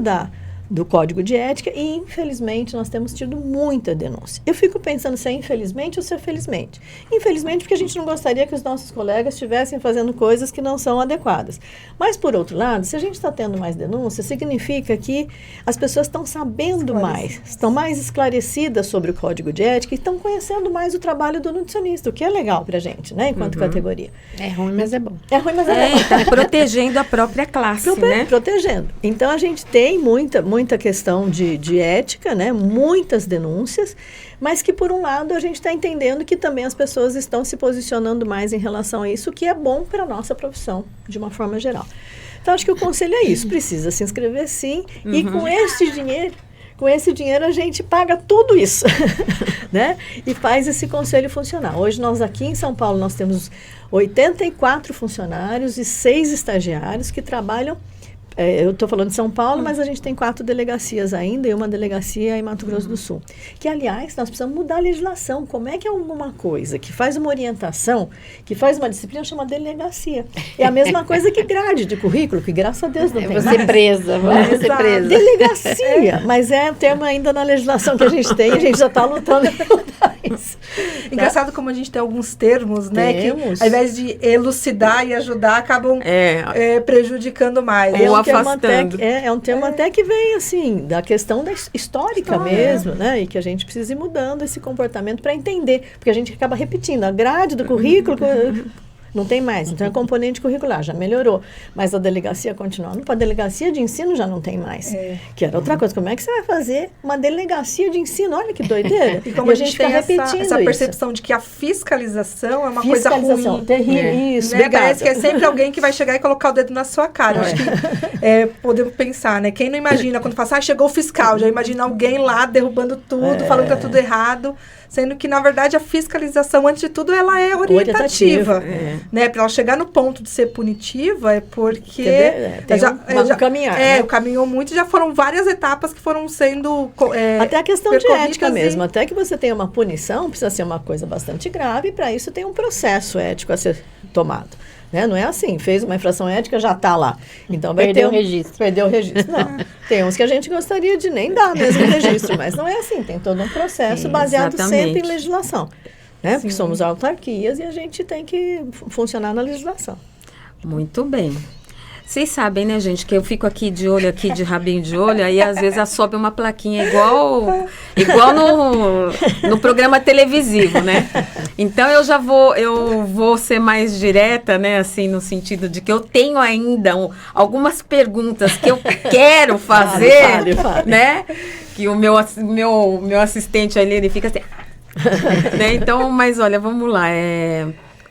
do Código de Ética e, infelizmente, nós temos tido muita denúncia. Eu fico pensando se é infelizmente ou se é felizmente. Infelizmente, porque a gente não gostaria que os nossos colegas estivessem fazendo coisas que não são adequadas. Mas, por outro lado, se a gente está tendo mais denúncia, significa que as pessoas estão sabendo mais, estão mais esclarecidas sobre o Código de Ética e estão conhecendo mais o trabalho do nutricionista, o que é legal para a gente, né, enquanto categoria. É ruim, mas é bom. É ruim, mas é bom. Está protegendo a própria classe, né? Protegendo. Então, a gente tem muita questão de ética, né? Muitas denúncias, mas que, por um lado, a gente está entendendo que também as pessoas estão se posicionando mais em relação a isso, que é bom para a nossa profissão, de uma forma geral. Então, acho que o conselho é isso, precisa se inscrever sim, e com esse dinheiro a gente paga tudo isso, né? E faz esse conselho funcionar. Hoje nós aqui em São Paulo, nós temos 84 funcionários e 6 estagiários que trabalham. Eu estou falando de São Paulo, mas a gente tem 4 delegacias ainda e uma delegacia em Mato Grosso do Sul. Que, aliás, nós precisamos mudar a legislação. Como é que é alguma coisa que faz uma orientação, que faz uma disciplina, chama delegacia? É a mesma coisa que grade de currículo, que graças a Deus não tem mais. Vamos ser presa. Delegacia, mas é o termo ainda na legislação que a gente tem e a gente já está lutando para mudar isso. Engraçado como a gente tem alguns termos, né? Que ao invés de elucidar e ajudar, acabam prejudicando mais. Afastando. É um termo até que vem, assim, da questão histórica mesmo, né? E que a gente precisa ir mudando esse comportamento para entender. Porque a gente acaba repetindo. A grade do currículo não tem mais. Então, é componente curricular, já melhorou. Mas a delegacia continua. A delegacia de ensino já não tem mais. Que era outra coisa. Como é que você vai fazer uma delegacia de ensino? Olha que doideira. E como a gente tem essa percepção de que a fiscalização é uma coisa ruim. Terrível. Isso, né? Parece que é sempre alguém que vai chegar e colocar o dedo na sua cara. Acho que podemos pensar, né? Quem não imagina, quando fala, chegou o fiscal, já imagina alguém lá derrubando tudo, falando que tá tudo errado. Sendo que, na verdade, a fiscalização, antes de tudo, ela é orientativa. Né? Para ela chegar no ponto de ser punitiva, é porque... caminhar. Caminhou muito, já foram várias etapas que foram sendo até a questão de ética mesmo. Até que você tenha uma punição, precisa ser uma coisa bastante grave, e para isso tem um processo ético a ser tomado. Né? Não é assim, fez uma infração ética, já está lá. Então vai Perdeu ter o registro. Perdeu o registro. Não, tem uns que a gente gostaria de nem dar mesmo o registro, mas não é assim, tem todo um processo baseado sempre em legislação. Né? Porque somos autarquias e a gente tem que funcionar na legislação. Muito bem. Vocês sabem, né, gente, que eu fico aqui de olho, aqui de rabinho de olho, aí às vezes sobe uma plaquinha igual no programa televisivo, né? Então eu vou ser mais direta, né, assim, no sentido de que eu tenho ainda algumas perguntas que eu quero fazer, Fale. né? Que o meu assistente ali, ele fica assim, né? Então, mas olha, vamos lá,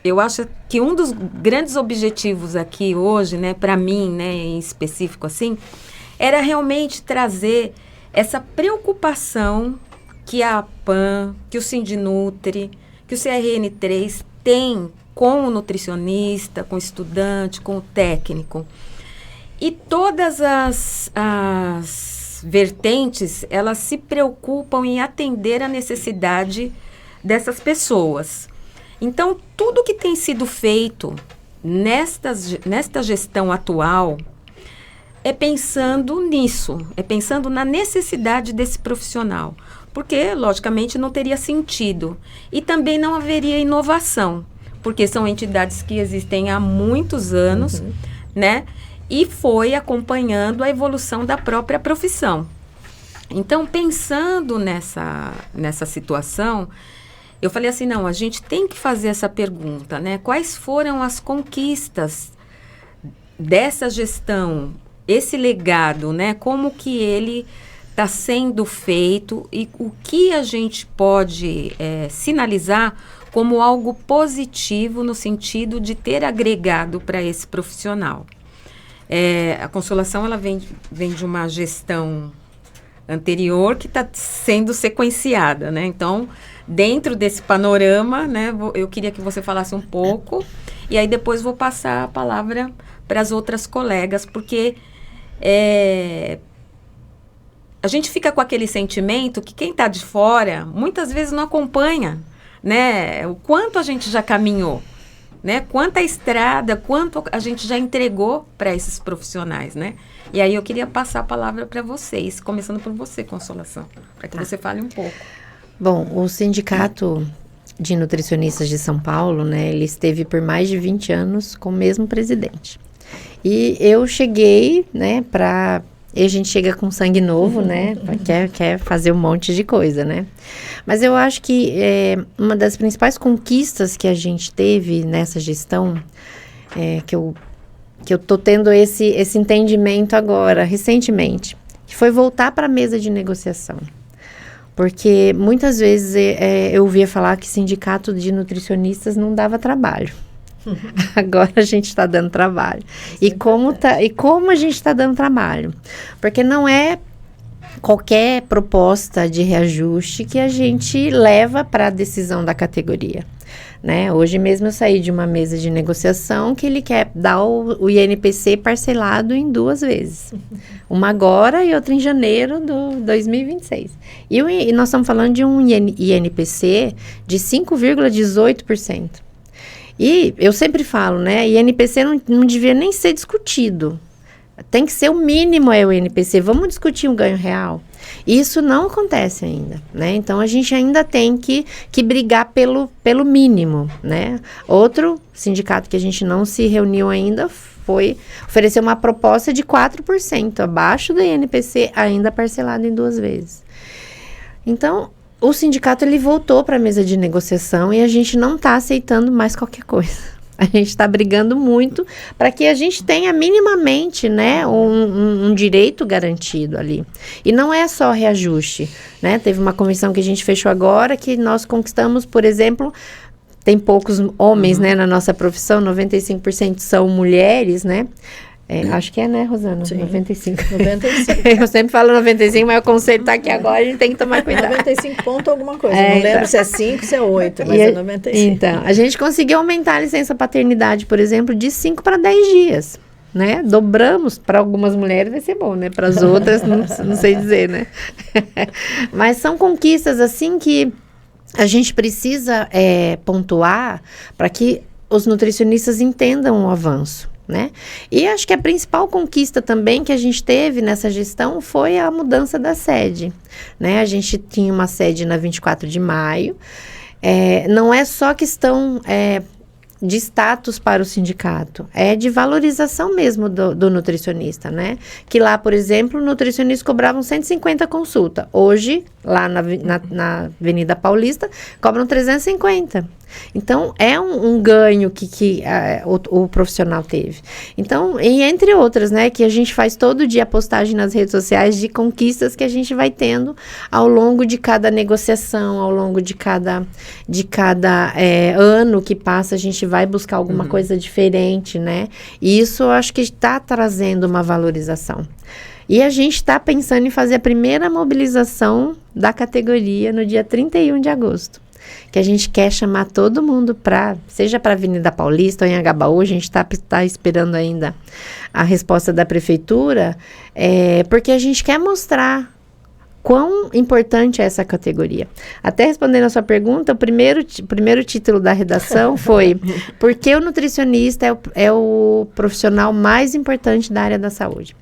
eu acho que um dos grandes objetivos aqui hoje, né, para mim, né, em específico assim, era realmente trazer essa preocupação que a APAN, que o Sindinutri, que o CRN3 tem com o nutricionista, com o estudante, com o técnico. E todas as vertentes, elas se preocupam em atender a necessidade dessas pessoas. Então, tudo que tem sido feito nesta gestão atual é pensando nisso, é pensando na necessidade desse profissional. Porque, logicamente, não teria sentido. E também não haveria inovação, porque são entidades que existem há muitos anos, né? E foi acompanhando a evolução da própria profissão. Então, pensando nessa situação, eu falei assim, não, a gente tem que fazer essa pergunta, né? Quais foram as conquistas dessa gestão, esse legado, né? Como que ele está sendo feito e o que a gente pode sinalizar como algo positivo no sentido de ter agregado para esse profissional. A Consolação, ela vem de uma gestão anterior que está sendo sequenciada, né? Então, dentro desse panorama, né, eu queria que você falasse um pouco e aí depois vou passar a palavra para as outras colegas, porque a gente fica com aquele sentimento que quem está de fora muitas vezes não acompanha, né, o quanto a gente já caminhou, né, quanta estrada, quanto a gente já entregou para esses profissionais, né? E aí eu queria passar a palavra para vocês, começando por você, Consolação, para que você fale um pouco. Bom, o Sindicato de Nutricionistas de São Paulo, né, ele esteve por mais de 20 anos com o mesmo presidente. E eu cheguei, né, e a gente chega com sangue novo, né, quer fazer um monte de coisa, né. Mas eu acho que uma das principais conquistas que a gente teve nessa gestão, que eu tô tendo esse entendimento agora, recentemente, que foi voltar para a mesa de negociação. Porque muitas vezes eu ouvia falar que sindicato de nutricionistas não dava trabalho. Agora a gente está dando trabalho. E como a gente está dando trabalho? Porque não é qualquer proposta de reajuste que a gente leva para a decisão da categoria. Né? Hoje mesmo eu saí de uma mesa de negociação que ele quer dar o INPC parcelado em 2 vezes. Uma agora e outra em janeiro de 2026. E nós estamos falando de um INPC de 5,18%. E eu sempre falo, né? INPC não devia nem ser discutido. Tem que ser o mínimo o INPC. Vamos discutir um ganho real? Isso não acontece ainda, né? Então, a gente ainda tem que brigar pelo mínimo, né? Outro sindicato que a gente não se reuniu ainda foi oferecer uma proposta de 4%, abaixo do INPC, ainda parcelado em 2 vezes. Então, o sindicato, ele voltou para a mesa de negociação e a gente não está aceitando mais qualquer coisa. A gente está brigando muito para que a gente tenha minimamente, né, um direito garantido ali. E não é só reajuste, né? Teve uma convenção que a gente fechou agora que nós conquistamos, por exemplo, tem poucos homens, né, na nossa profissão, 95% são mulheres, né? Acho que né, Rosana? Sim. 95. 95. Eu sempre falo 95, mas o conceito está aqui agora, a gente tem que tomar cuidado. 95 ponto alguma coisa. Não lembro se é 5, se é 8, mas é 95. Então, a gente conseguiu aumentar a licença paternidade, por exemplo, de 5 para 10 dias. Né? Dobramos, para algumas mulheres vai ser bom, né? Para as outras, não sei dizer, né? Mas são conquistas, assim, que a gente precisa pontuar para que os nutricionistas entendam o avanço, né? E acho que a principal conquista também que a gente teve nessa gestão foi a mudança da sede, né? A gente tinha uma sede na 24 de maio, não é só questão de status para o sindicato, é de valorização mesmo do nutricionista, né? Que lá, por exemplo, nutricionistas cobravam 150 consulta. Hoje, lá na Avenida Paulista, cobram 350. Então, é um ganho que o profissional teve. Então, e entre outras, né, que a gente faz todo dia postagem nas redes sociais de conquistas que a gente vai tendo ao longo de cada negociação, ao longo de cada ano que passa, a gente vai buscar alguma coisa diferente, né? E isso eu acho que está trazendo uma valorização. E a gente está pensando em fazer a primeira mobilização da categoria no dia 31 de agosto. Que a gente quer chamar todo mundo seja para a Avenida Paulista ou em Agabaú, a gente está esperando ainda a resposta da prefeitura, porque a gente quer mostrar quão importante é essa categoria. Até respondendo a sua pergunta, o primeiro título da redação foi por que o nutricionista é o profissional mais importante da área da saúde.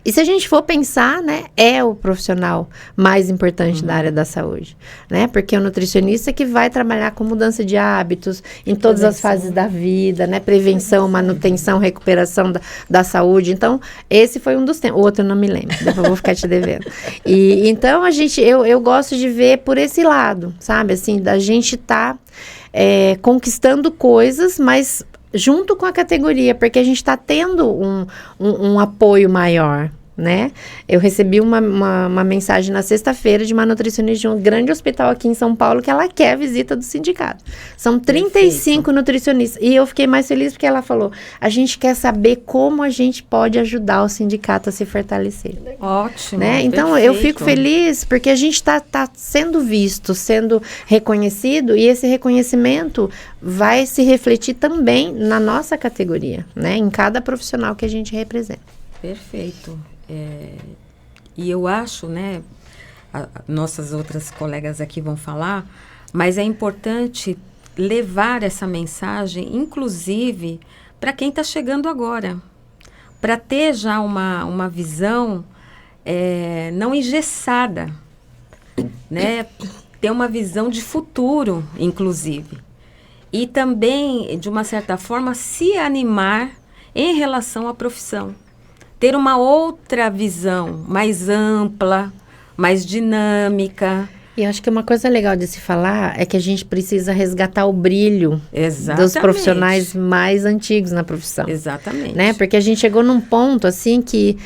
E se a gente for pensar, né, é o profissional mais importante da área da saúde, né? Porque é o nutricionista que vai trabalhar com mudança de hábitos em todas as fases da vida, né? Prevenção, manutenção, recuperação da saúde. Então, esse foi um dos temas. O outro eu não me lembro, depois eu vou ficar te devendo. E então, eu gosto de ver por esse lado, sabe? Assim, da gente tá conquistando coisas, mas junto com a categoria, porque a gente está tendo um apoio maior, né? Eu recebi uma mensagem na sexta-feira de uma nutricionista de um grande hospital aqui em São Paulo que ela quer a visita do sindicato. São 35 nutricionistas. E eu fiquei mais feliz porque ela falou, a gente quer saber como a gente pode ajudar o sindicato a se fortalecer. Ótimo, né? Então, eu fico feliz porque a gente está sendo visto, sendo reconhecido, e esse reconhecimento vai se refletir também na nossa categoria, né? Em cada profissional que a gente representa. Perfeito. E eu acho, né, nossas outras colegas aqui vão falar, mas é importante levar essa mensagem, inclusive, para quem está chegando agora, para ter já uma visão não engessada, né, ter uma visão de futuro, inclusive. E também, de uma certa forma, se animar em relação à profissão. Ter uma outra visão mais ampla, mais dinâmica. E acho que uma coisa legal de se falar é que a gente precisa resgatar o brilho dos profissionais mais antigos na profissão. Exatamente. Né? Porque a gente chegou num ponto, assim, que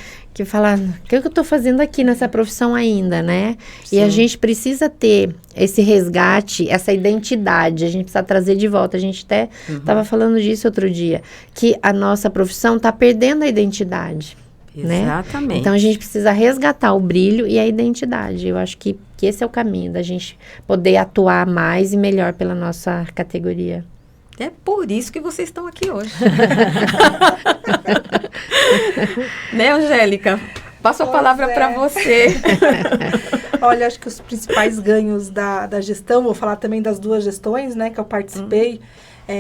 fala, o que eu estou fazendo aqui nessa profissão ainda, né? Sim. E a gente precisa ter esse resgate, essa identidade, a gente precisa trazer de volta. A gente até estava falando disso outro dia, que a nossa profissão está perdendo a identidade. Exatamente. Né? Então, a gente precisa resgatar o brilho e a identidade. Eu acho que esse é o caminho da gente poder atuar mais e melhor pela nossa categoria. É por isso que vocês estão aqui hoje. Né, Angélica? Passo a palavra para você. Olha, acho que os principais ganhos da gestão, vou falar também das duas gestões, né, que eu participei,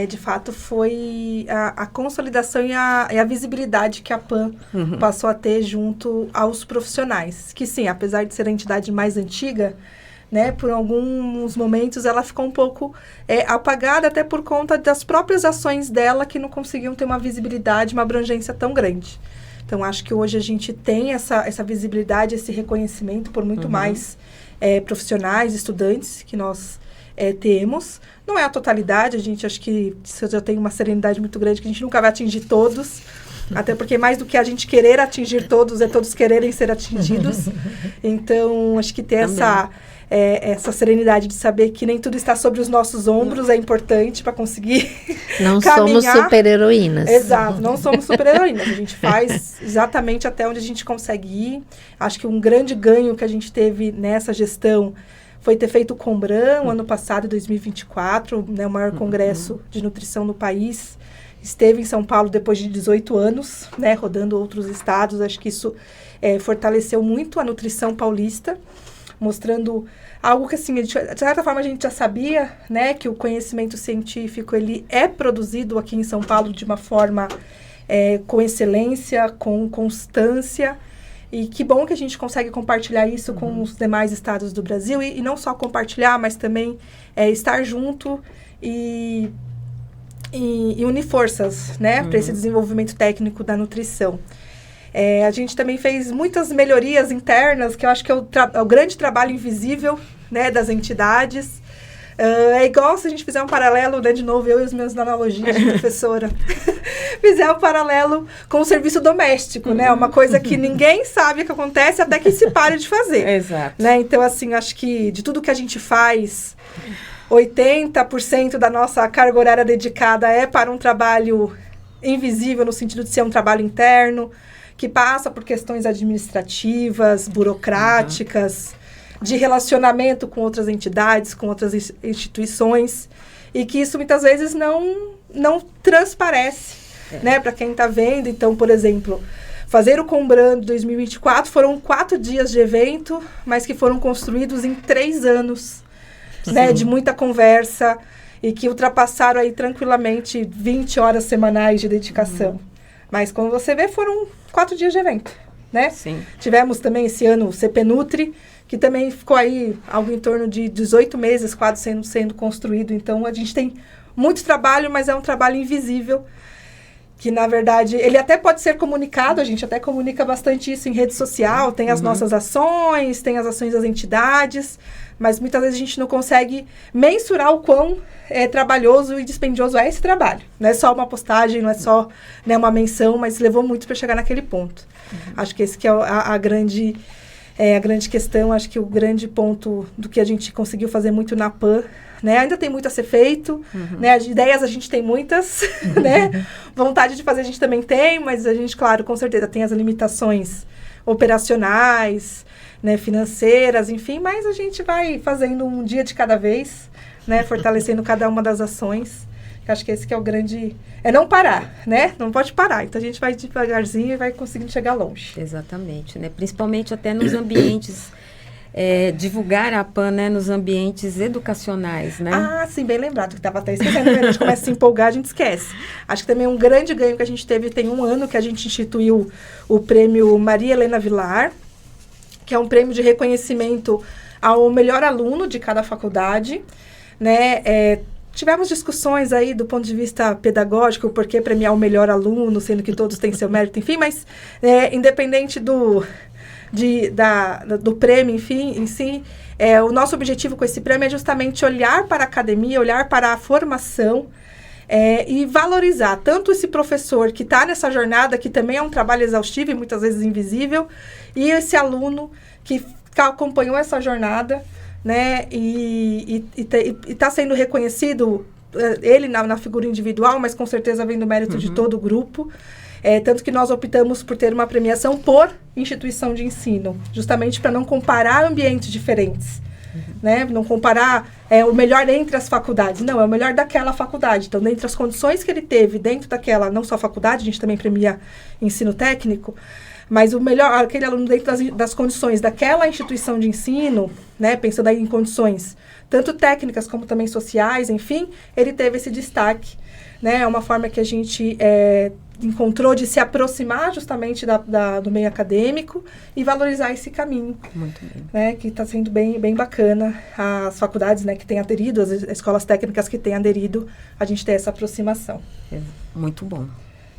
de fato foi a consolidação e a visibilidade que a PAN passou a ter junto aos profissionais. Que sim, apesar de ser a entidade mais antiga, né, por alguns momentos ela ficou um pouco apagada, até por conta das próprias ações dela que não conseguiam ter uma visibilidade, uma abrangência tão grande. Então, acho que hoje a gente tem essa visibilidade, esse reconhecimento por muito mais profissionais, estudantes que nós temos. Não é a totalidade, a gente acho que isso já tem uma serenidade muito grande, que a gente nunca vai atingir todos, até porque mais do que a gente querer atingir todos, é todos quererem ser atingidos. Então, acho que ter essa serenidade de saber que nem tudo está sobre os nossos ombros é importante para conseguir não caminhar. Somos super-heroínas. Exato, não somos super-heroínas. A gente faz exatamente até onde a gente consegue ir. Acho que um grande ganho que a gente teve nessa gestão foi ter feito o Combran, ano passado, em 2024, né, o maior congresso de nutrição no país. Esteve em São Paulo depois de 18 anos, né, rodando outros estados. Acho que isso fortaleceu muito a nutrição paulista. mostrando algo que, assim, de certa forma a gente já sabia, né, que o conhecimento científico, ele é produzido aqui em São Paulo de uma forma com excelência, com constância, e que bom que a gente consegue compartilhar isso com os demais estados do Brasil, e não só compartilhar, mas também estar junto e unir forças, né, para esse desenvolvimento técnico da nutrição. A gente também fez muitas melhorias internas, que eu acho que é o grande trabalho invisível, né, das entidades. É igual se a gente fizer um paralelo, né, de novo, eu e os meus analogias de professora, fizer um paralelo com o serviço doméstico, né, uma coisa que ninguém sabe que acontece até que se pare de fazer. Exato. Né? Então, assim, acho que de tudo que a gente faz, 80% da nossa carga horária dedicada é para um trabalho invisível, no sentido de ser um trabalho interno, que passa por questões administrativas, burocráticas, de relacionamento com outras entidades, com outras instituições, e que isso muitas vezes não transparece, né, para quem está vendo. Então, por exemplo, fazer o Combran 2024 foram 4 dias de evento, mas que foram construídos em 3 anos, né, de muita conversa, e que ultrapassaram aí tranquilamente 20 horas semanais de dedicação. Mas, como você vê, foram 4 dias de evento, né? Sim. Tivemos também esse ano o CP Nutri, que também ficou aí algo em torno de 18 meses quase sendo construído. Então, a gente tem muito trabalho, mas é um trabalho invisível, que, na verdade, ele até pode ser comunicado, a gente até comunica bastante isso em rede social, tem as nossas ações, tem as ações das entidades, mas muitas vezes a gente não consegue mensurar o quão trabalhoso e dispendioso é esse trabalho. Não é só uma postagem, não é só, né, uma menção, mas levou muito para chegar naquele ponto. Acho que esse que é a grande questão, acho que o grande ponto do que a gente conseguiu fazer muito na PAN, né? Ainda tem muito a ser feito, né? As ideias a gente tem muitas, né? Vontade de fazer a gente também tem, mas a gente, claro, com certeza tem as limitações operacionais, né, financeiras, enfim, mas a gente vai fazendo um dia de cada vez, né, fortalecendo cada uma das ações. Eu acho que esse que é o grande... É não parar, né? Não pode parar. Então, a gente vai devagarzinho e vai conseguindo chegar longe. Exatamente, né? Principalmente até nos ambientes... divulgar a PAN, né, nos ambientes educacionais, né? Ah, sim, bem lembrado, que estava até esquecendo. A gente começa a se empolgar, a gente esquece. Acho que também um grande ganho que a gente teve, tem 1 ano que a gente instituiu o prêmio Maria Helena Vilar, que é um prêmio de reconhecimento ao melhor aluno de cada faculdade, né? Tivemos discussões aí do ponto de vista pedagógico, por que premiar o melhor aluno, sendo que todos têm seu mérito, enfim, mas independente do prêmio, enfim, em si, o nosso objetivo com esse prêmio é justamente olhar para a academia, olhar para a formação e valorizar tanto esse professor que está nessa jornada, que também é um trabalho exaustivo e muitas vezes invisível, e esse aluno que acompanhou essa jornada, né, e está sendo reconhecido, ele na figura individual, mas com certeza vem do mérito de todo o grupo. Tanto que nós optamos por ter uma premiação por instituição de ensino, justamente para não comparar ambientes diferentes, né? Não comparar o melhor entre as faculdades, não, é o melhor daquela faculdade. Então, dentre as condições que ele teve dentro daquela, não só faculdade, a gente também premia ensino técnico, mas o melhor, aquele aluno dentro das condições daquela instituição de ensino, né, pensando aí em condições tanto técnicas como também sociais, enfim, ele teve esse destaque, né? É uma forma que a gente encontrou de se aproximar justamente do meio acadêmico e valorizar esse caminho. Muito bem. Né, que está sendo bem, bem bacana. As faculdades, né, que têm aderido, as escolas técnicas que têm aderido, a gente tem essa aproximação. Muito bom,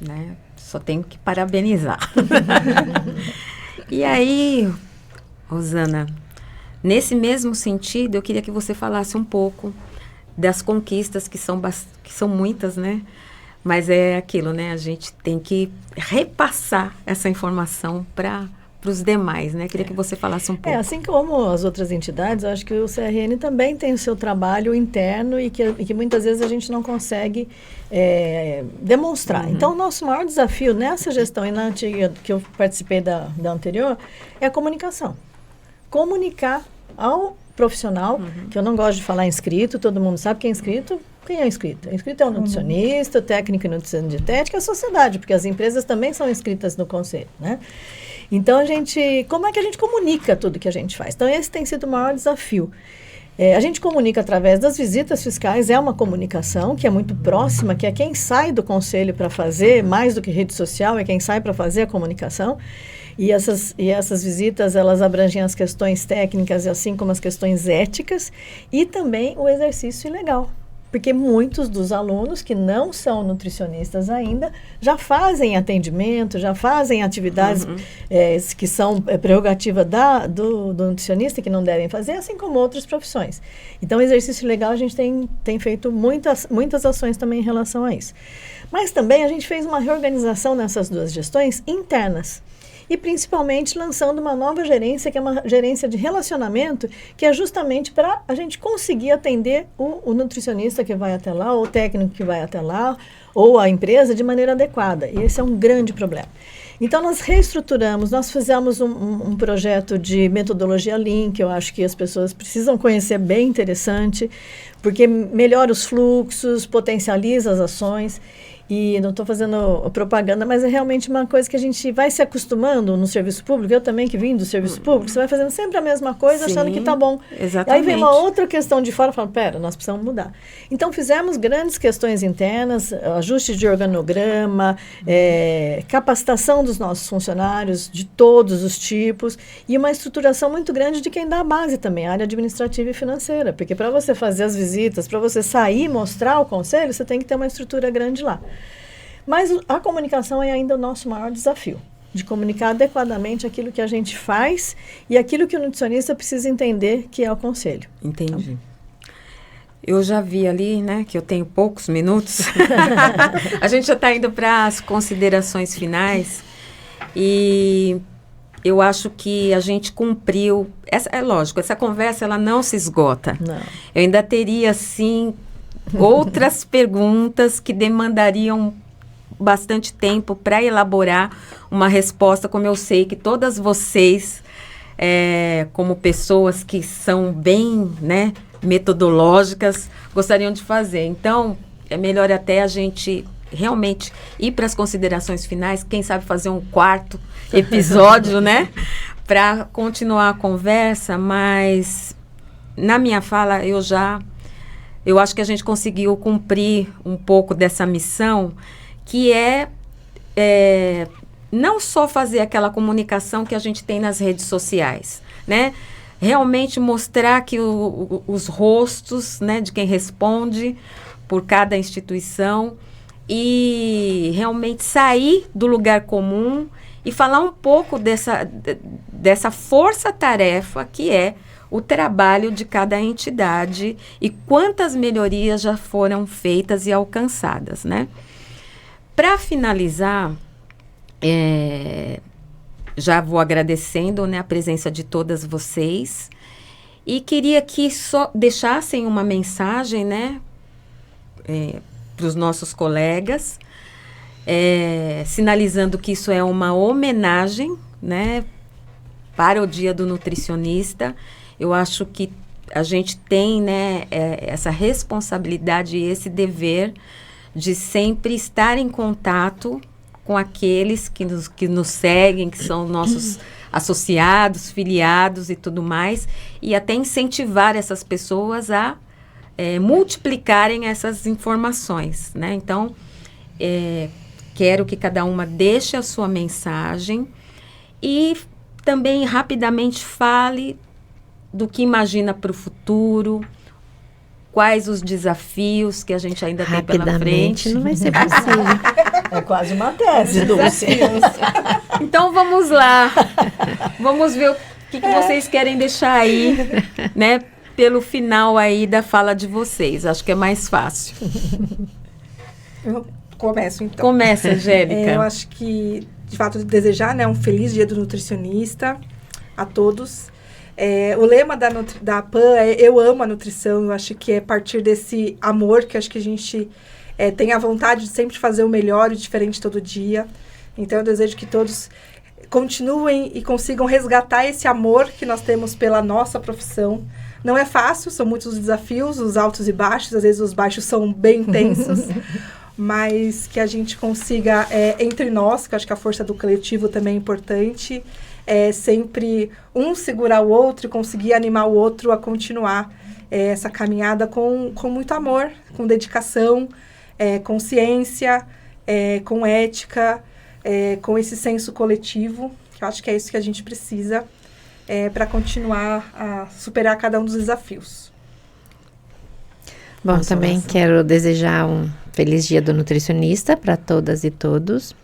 né? Só tenho que parabenizar. E aí, Rosana, nesse mesmo sentido, eu queria que você falasse um pouco das conquistas, que são muitas, né? Mas é aquilo, né? A gente tem que repassar essa informação para os demais, né? Queria que você falasse um pouco. Assim como as outras entidades, eu acho que o CRN também tem o seu trabalho interno e que muitas vezes a gente não consegue demonstrar. Então, o nosso maior desafio nessa gestão e na antiga, que eu participei da anterior, é a comunicação. Comunicar ao profissional, que eu não gosto de falar inscrito, todo mundo sabe quem é inscrito. Quem é inscrito? Inscrito é um nutricionista, o técnico em nutrição dietética, a sociedade, porque as empresas também são inscritas no conselho, né? Então, como é que a gente comunica tudo que a gente faz? Então, esse tem sido o maior desafio. A gente comunica através das visitas fiscais, é uma comunicação que é muito próxima, que é quem sai do conselho para fazer, mais do que rede social, é quem sai para fazer a comunicação. E essas visitas, elas abrangem as questões técnicas, assim como as questões éticas, e também o exercício legal. Porque muitos dos alunos que não são nutricionistas ainda já fazem atendimento, já fazem atividades que são prerrogativa do nutricionista, que não devem fazer, assim como outras profissões. Então, exercício legal, a gente tem feito muitas ações também em relação a isso. Mas também a gente fez uma reorganização nessas duas gestões internas. E principalmente lançando uma nova gerência, que é uma gerência de relacionamento, que é justamente para a gente conseguir atender o nutricionista que vai até lá, ou o técnico que vai até lá, ou a empresa de maneira adequada. E esse é um grande problema. Então, nós reestruturamos, nós fizemos um projeto de metodologia Lean, que eu acho que as pessoas precisam conhecer, bem interessante, porque melhora os fluxos, potencializa as ações. E não estou fazendo propaganda, mas é realmente uma coisa que a gente vai se acostumando no serviço público. Eu também, que vim do serviço público, você vai fazendo sempre a mesma coisa, Sim, achando que está bom. Exatamente. Aí vem uma outra questão de fora e fala, pera, nós precisamos mudar. Então, fizemos grandes questões internas, ajuste de organograma, capacitação dos nossos funcionários de todos os tipos e uma estruturação muito grande de quem dá a base também, a área administrativa e financeira. Porque para você fazer as visitas, para você sair e mostrar o conselho, você tem que ter uma estrutura grande lá. Mas a comunicação é ainda o nosso maior desafio, de comunicar adequadamente aquilo que a gente faz e aquilo que o nutricionista precisa entender que é o conselho. Entendi. Eu já vi ali, né, que eu tenho poucos minutos. A gente já está indo para as considerações finais e eu acho que a gente cumpriu. É lógico, essa conversa ela não se esgota. Não. Eu ainda teria, sim, outras perguntas que demandariam bastante tempo para elaborar uma resposta, como eu sei que todas vocês, como pessoas que são bem, né, metodológicas, gostariam de fazer. Então, é melhor até a gente realmente ir para as considerações finais, quem sabe fazer um quarto episódio, né, para continuar a conversa, mas na minha fala eu acho que a gente conseguiu cumprir um pouco dessa missão, que é não só fazer aquela comunicação que a gente tem nas redes sociais, né? Realmente mostrar que os rostos, né, de quem responde por cada instituição e realmente sair do lugar comum e falar um pouco dessa força-tarefa que é o trabalho de cada entidade e quantas melhorias já foram feitas e alcançadas, né? Para finalizar, já vou agradecendo, né, a presença de todas vocês e queria que só deixassem uma mensagem, né, para os nossos colegas, sinalizando que isso é uma homenagem, né, para o Dia do Nutricionista. Eu acho que a gente tem, né, essa responsabilidade e esse dever de sempre estar em contato com aqueles que nos seguem, que são nossos associados, filiados e tudo mais, e até incentivar essas pessoas a multiplicarem essas informações, né? Então, quero que cada uma deixe a sua mensagem e também rapidamente fale do que imagina para o futuro, quais os desafios que a gente ainda tem pela frente. Não vai ser possível. É quase uma tese, Dulce. Então, vamos lá. Vamos ver o que vocês querem deixar aí, né, pelo final aí da fala de vocês. Acho que é mais fácil. Eu começo, então. Começa, Angélica. Eu acho que, de fato, desejar, né, um feliz Dia do Nutricionista a todos. O lema da PAN é Eu Amo a Nutrição. Eu acho que é a partir desse amor que acho que a gente tem a vontade de sempre fazer o melhor e diferente todo dia. Então, eu desejo que todos continuem e consigam resgatar esse amor que nós temos pela nossa profissão. Não é fácil, são muitos os desafios, os altos e baixos. Às vezes, os baixos são bem intensos. mas que a gente consiga, entre nós, que eu acho que a força do coletivo também é importante, sempre um segurar o outro e conseguir animar o outro a continuar essa caminhada com muito amor, com dedicação, com ciência, com ética, com esse senso coletivo, que eu acho que é isso que a gente precisa para continuar a superar cada um dos desafios. Bom, também quero desejar um feliz Dia do Nutricionista para todas e todos.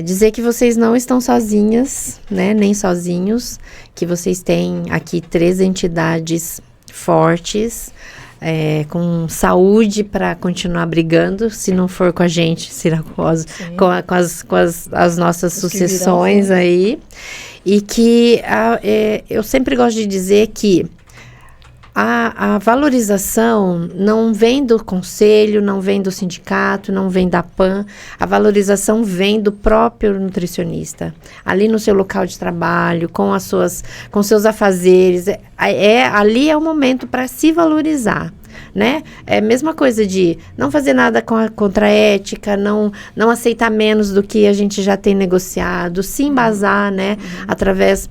Dizer que vocês não estão sozinhas, né, nem sozinhos, que vocês têm aqui 3 entidades fortes, com saúde para continuar brigando, se não for com a gente, será com as nossas sucessões aí. E que eu sempre gosto de dizer que a valorização não vem do conselho, não vem do sindicato, não vem da PAN. A valorização vem do próprio nutricionista. Ali no seu local de trabalho, com seus afazeres. Ali é o momento para se valorizar. Né? É a mesma coisa de não fazer nada contra a ética, não aceitar menos do que a gente já tem negociado, se embasar, né, através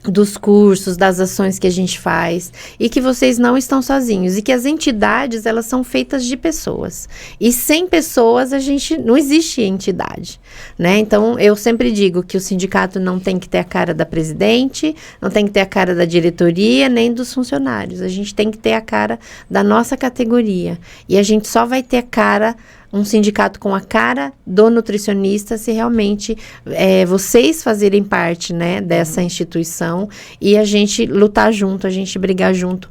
dos cursos, das ações que a gente faz, e que vocês não estão sozinhos, e que as entidades, elas são feitas de pessoas, e sem pessoas não existe entidade, né? Então, eu sempre digo que o sindicato não tem que ter a cara da presidente, não tem que ter a cara da diretoria, nem dos funcionários, a gente tem que ter a cara da nossa categoria, e a gente só vai ter um sindicato com a cara do nutricionista se realmente vocês fazerem parte, né, dessa instituição, e a gente lutar junto, a gente brigar junto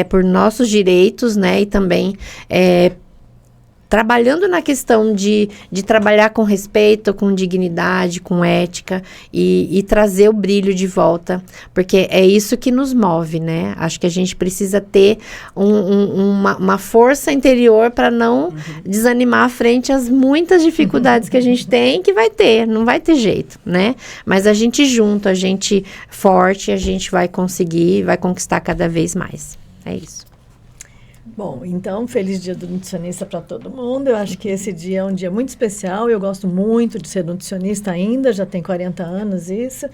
por nossos direitos, né, e também trabalhando na questão de trabalhar com respeito, com dignidade, com ética e trazer o brilho de volta, porque é isso que nos move, né? Acho que a gente precisa ter uma força interior para não desanimar frente às muitas dificuldades que a gente tem, que não vai ter jeito, né? Mas a gente junto, a gente forte, a gente vai conseguir, vai conquistar cada vez mais. É isso. Bom, então, feliz Dia do Nutricionista para todo mundo. Eu acho que esse dia é um dia muito especial. Eu gosto muito de ser nutricionista ainda, já tem 40 anos isso.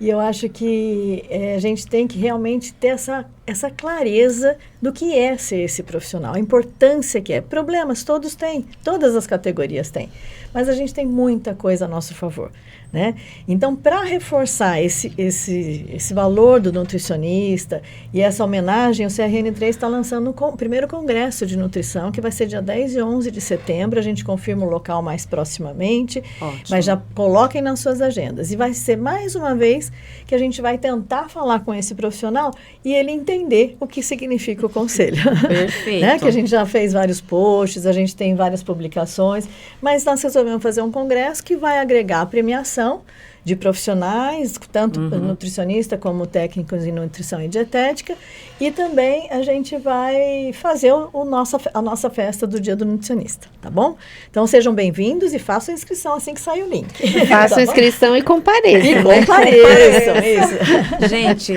E eu acho que a gente tem que realmente ter essa clareza do que é ser esse profissional, a importância que é. Problemas todos têm, todas as categorias têm, mas a gente tem muita coisa a nosso favor, né? Então, para reforçar esse valor do nutricionista e essa homenagem, o CRN3 está lançando o primeiro congresso de nutrição, que vai ser dia 10 e 11 de setembro. A gente confirma o local mais proximamente. Ótimo. Mas já coloquem nas suas agendas. E vai ser mais uma vez que a gente vai tentar falar com esse profissional e ele entender o que significa o conselho. Perfeito. Né? Que a gente já fez vários posts, a gente tem várias publicações, mas nós resolvemos fazer um congresso que vai agregar a premiação de profissionais, tanto nutricionista como técnicos em nutrição e dietética, e também a gente vai fazer a nossa festa do Dia do Nutricionista, tá bom? Então sejam bem-vindos e façam inscrição assim que sair o link. Façam tá inscrição e compareçam. E compareçam, isso. Gente,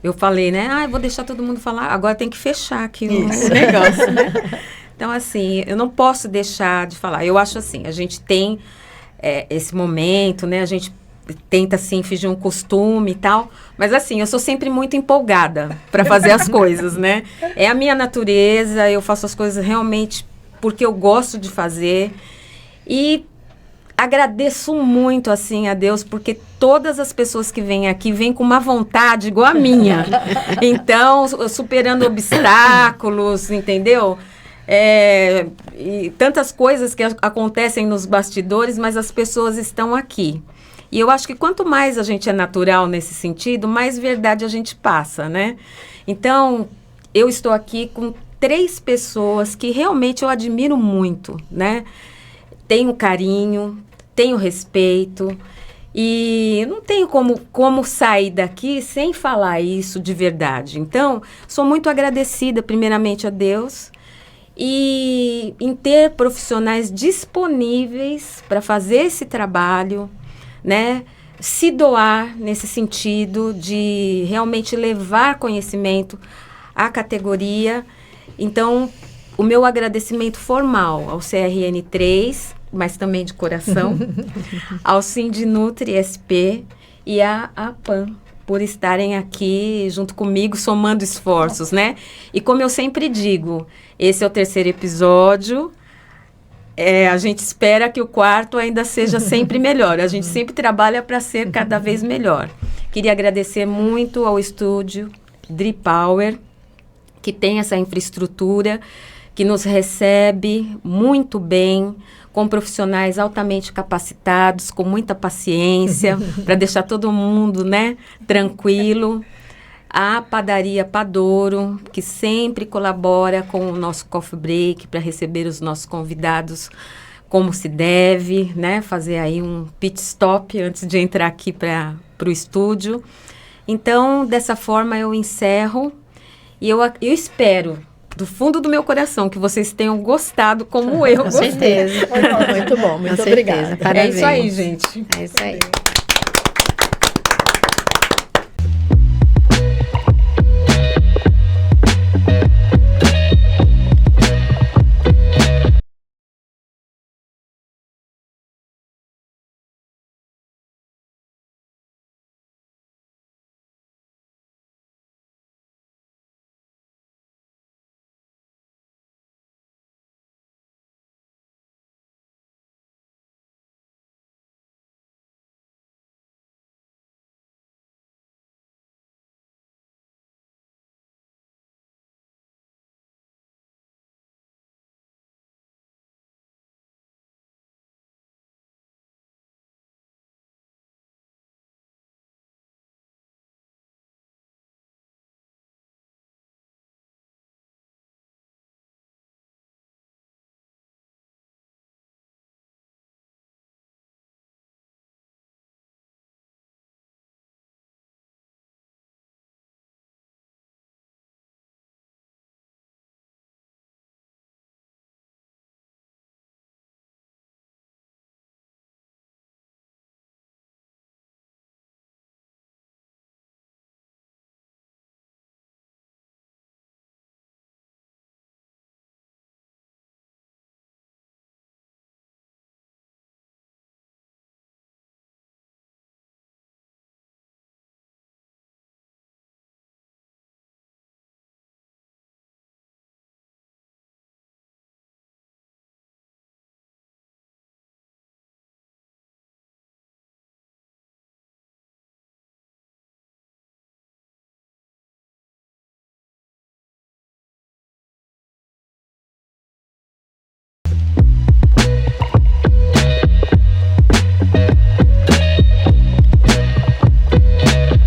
eu falei, né? Eu vou deixar todo mundo falar, agora tem que fechar aqui o negócio, né? Então, assim, eu não posso deixar de falar. Eu acho assim, a gente tem esse momento, né? A gente tenta, assim, fingir um costume e tal. Mas, assim, eu sou sempre muito empolgada para fazer as coisas, né? É a minha natureza, eu faço as coisas realmente porque eu gosto de fazer. E agradeço muito, assim, a Deus, porque todas as pessoas que vêm aqui vêm com uma vontade igual a minha. Então, superando obstáculos, entendeu? E tantas coisas que acontecem nos bastidores, mas as pessoas estão aqui. E eu acho que quanto mais a gente é natural nesse sentido, mais verdade a gente passa, né? Então, eu estou aqui com 3 pessoas que realmente eu admiro muito, né? Tenho carinho, tenho respeito, e não tenho como sair daqui sem falar isso de verdade. Então, sou muito agradecida, primeiramente, a Deus, e em ter profissionais disponíveis para fazer esse trabalho, né? Se doar nesse sentido de realmente levar conhecimento à categoria. Então, o meu agradecimento formal ao CRN3, mas também de coração, ao Sindinutri SP e à APAN, por estarem aqui junto comigo, somando esforços, né? E como eu sempre digo, esse é o 3º episódio, a gente espera que o 4º ainda seja sempre melhor. A gente sempre trabalha para ser cada vez melhor. Queria agradecer muito ao estúdio Dripower, que tem essa infraestrutura, que nos recebe muito bem, com profissionais altamente capacitados, com muita paciência, para deixar todo mundo, né, tranquilo. A Padaria Padouro, que sempre colabora com o nosso coffee break para receber os nossos convidados como se deve, né? Fazer aí um pit stop antes de entrar aqui para o estúdio. Então, dessa forma, eu encerro e eu espero, do fundo do meu coração, que vocês tenham gostado como eu gostei. Com certeza. Muito bom, muito Com obrigada. certeza. Parabéns. É isso aí, gente. É isso aí.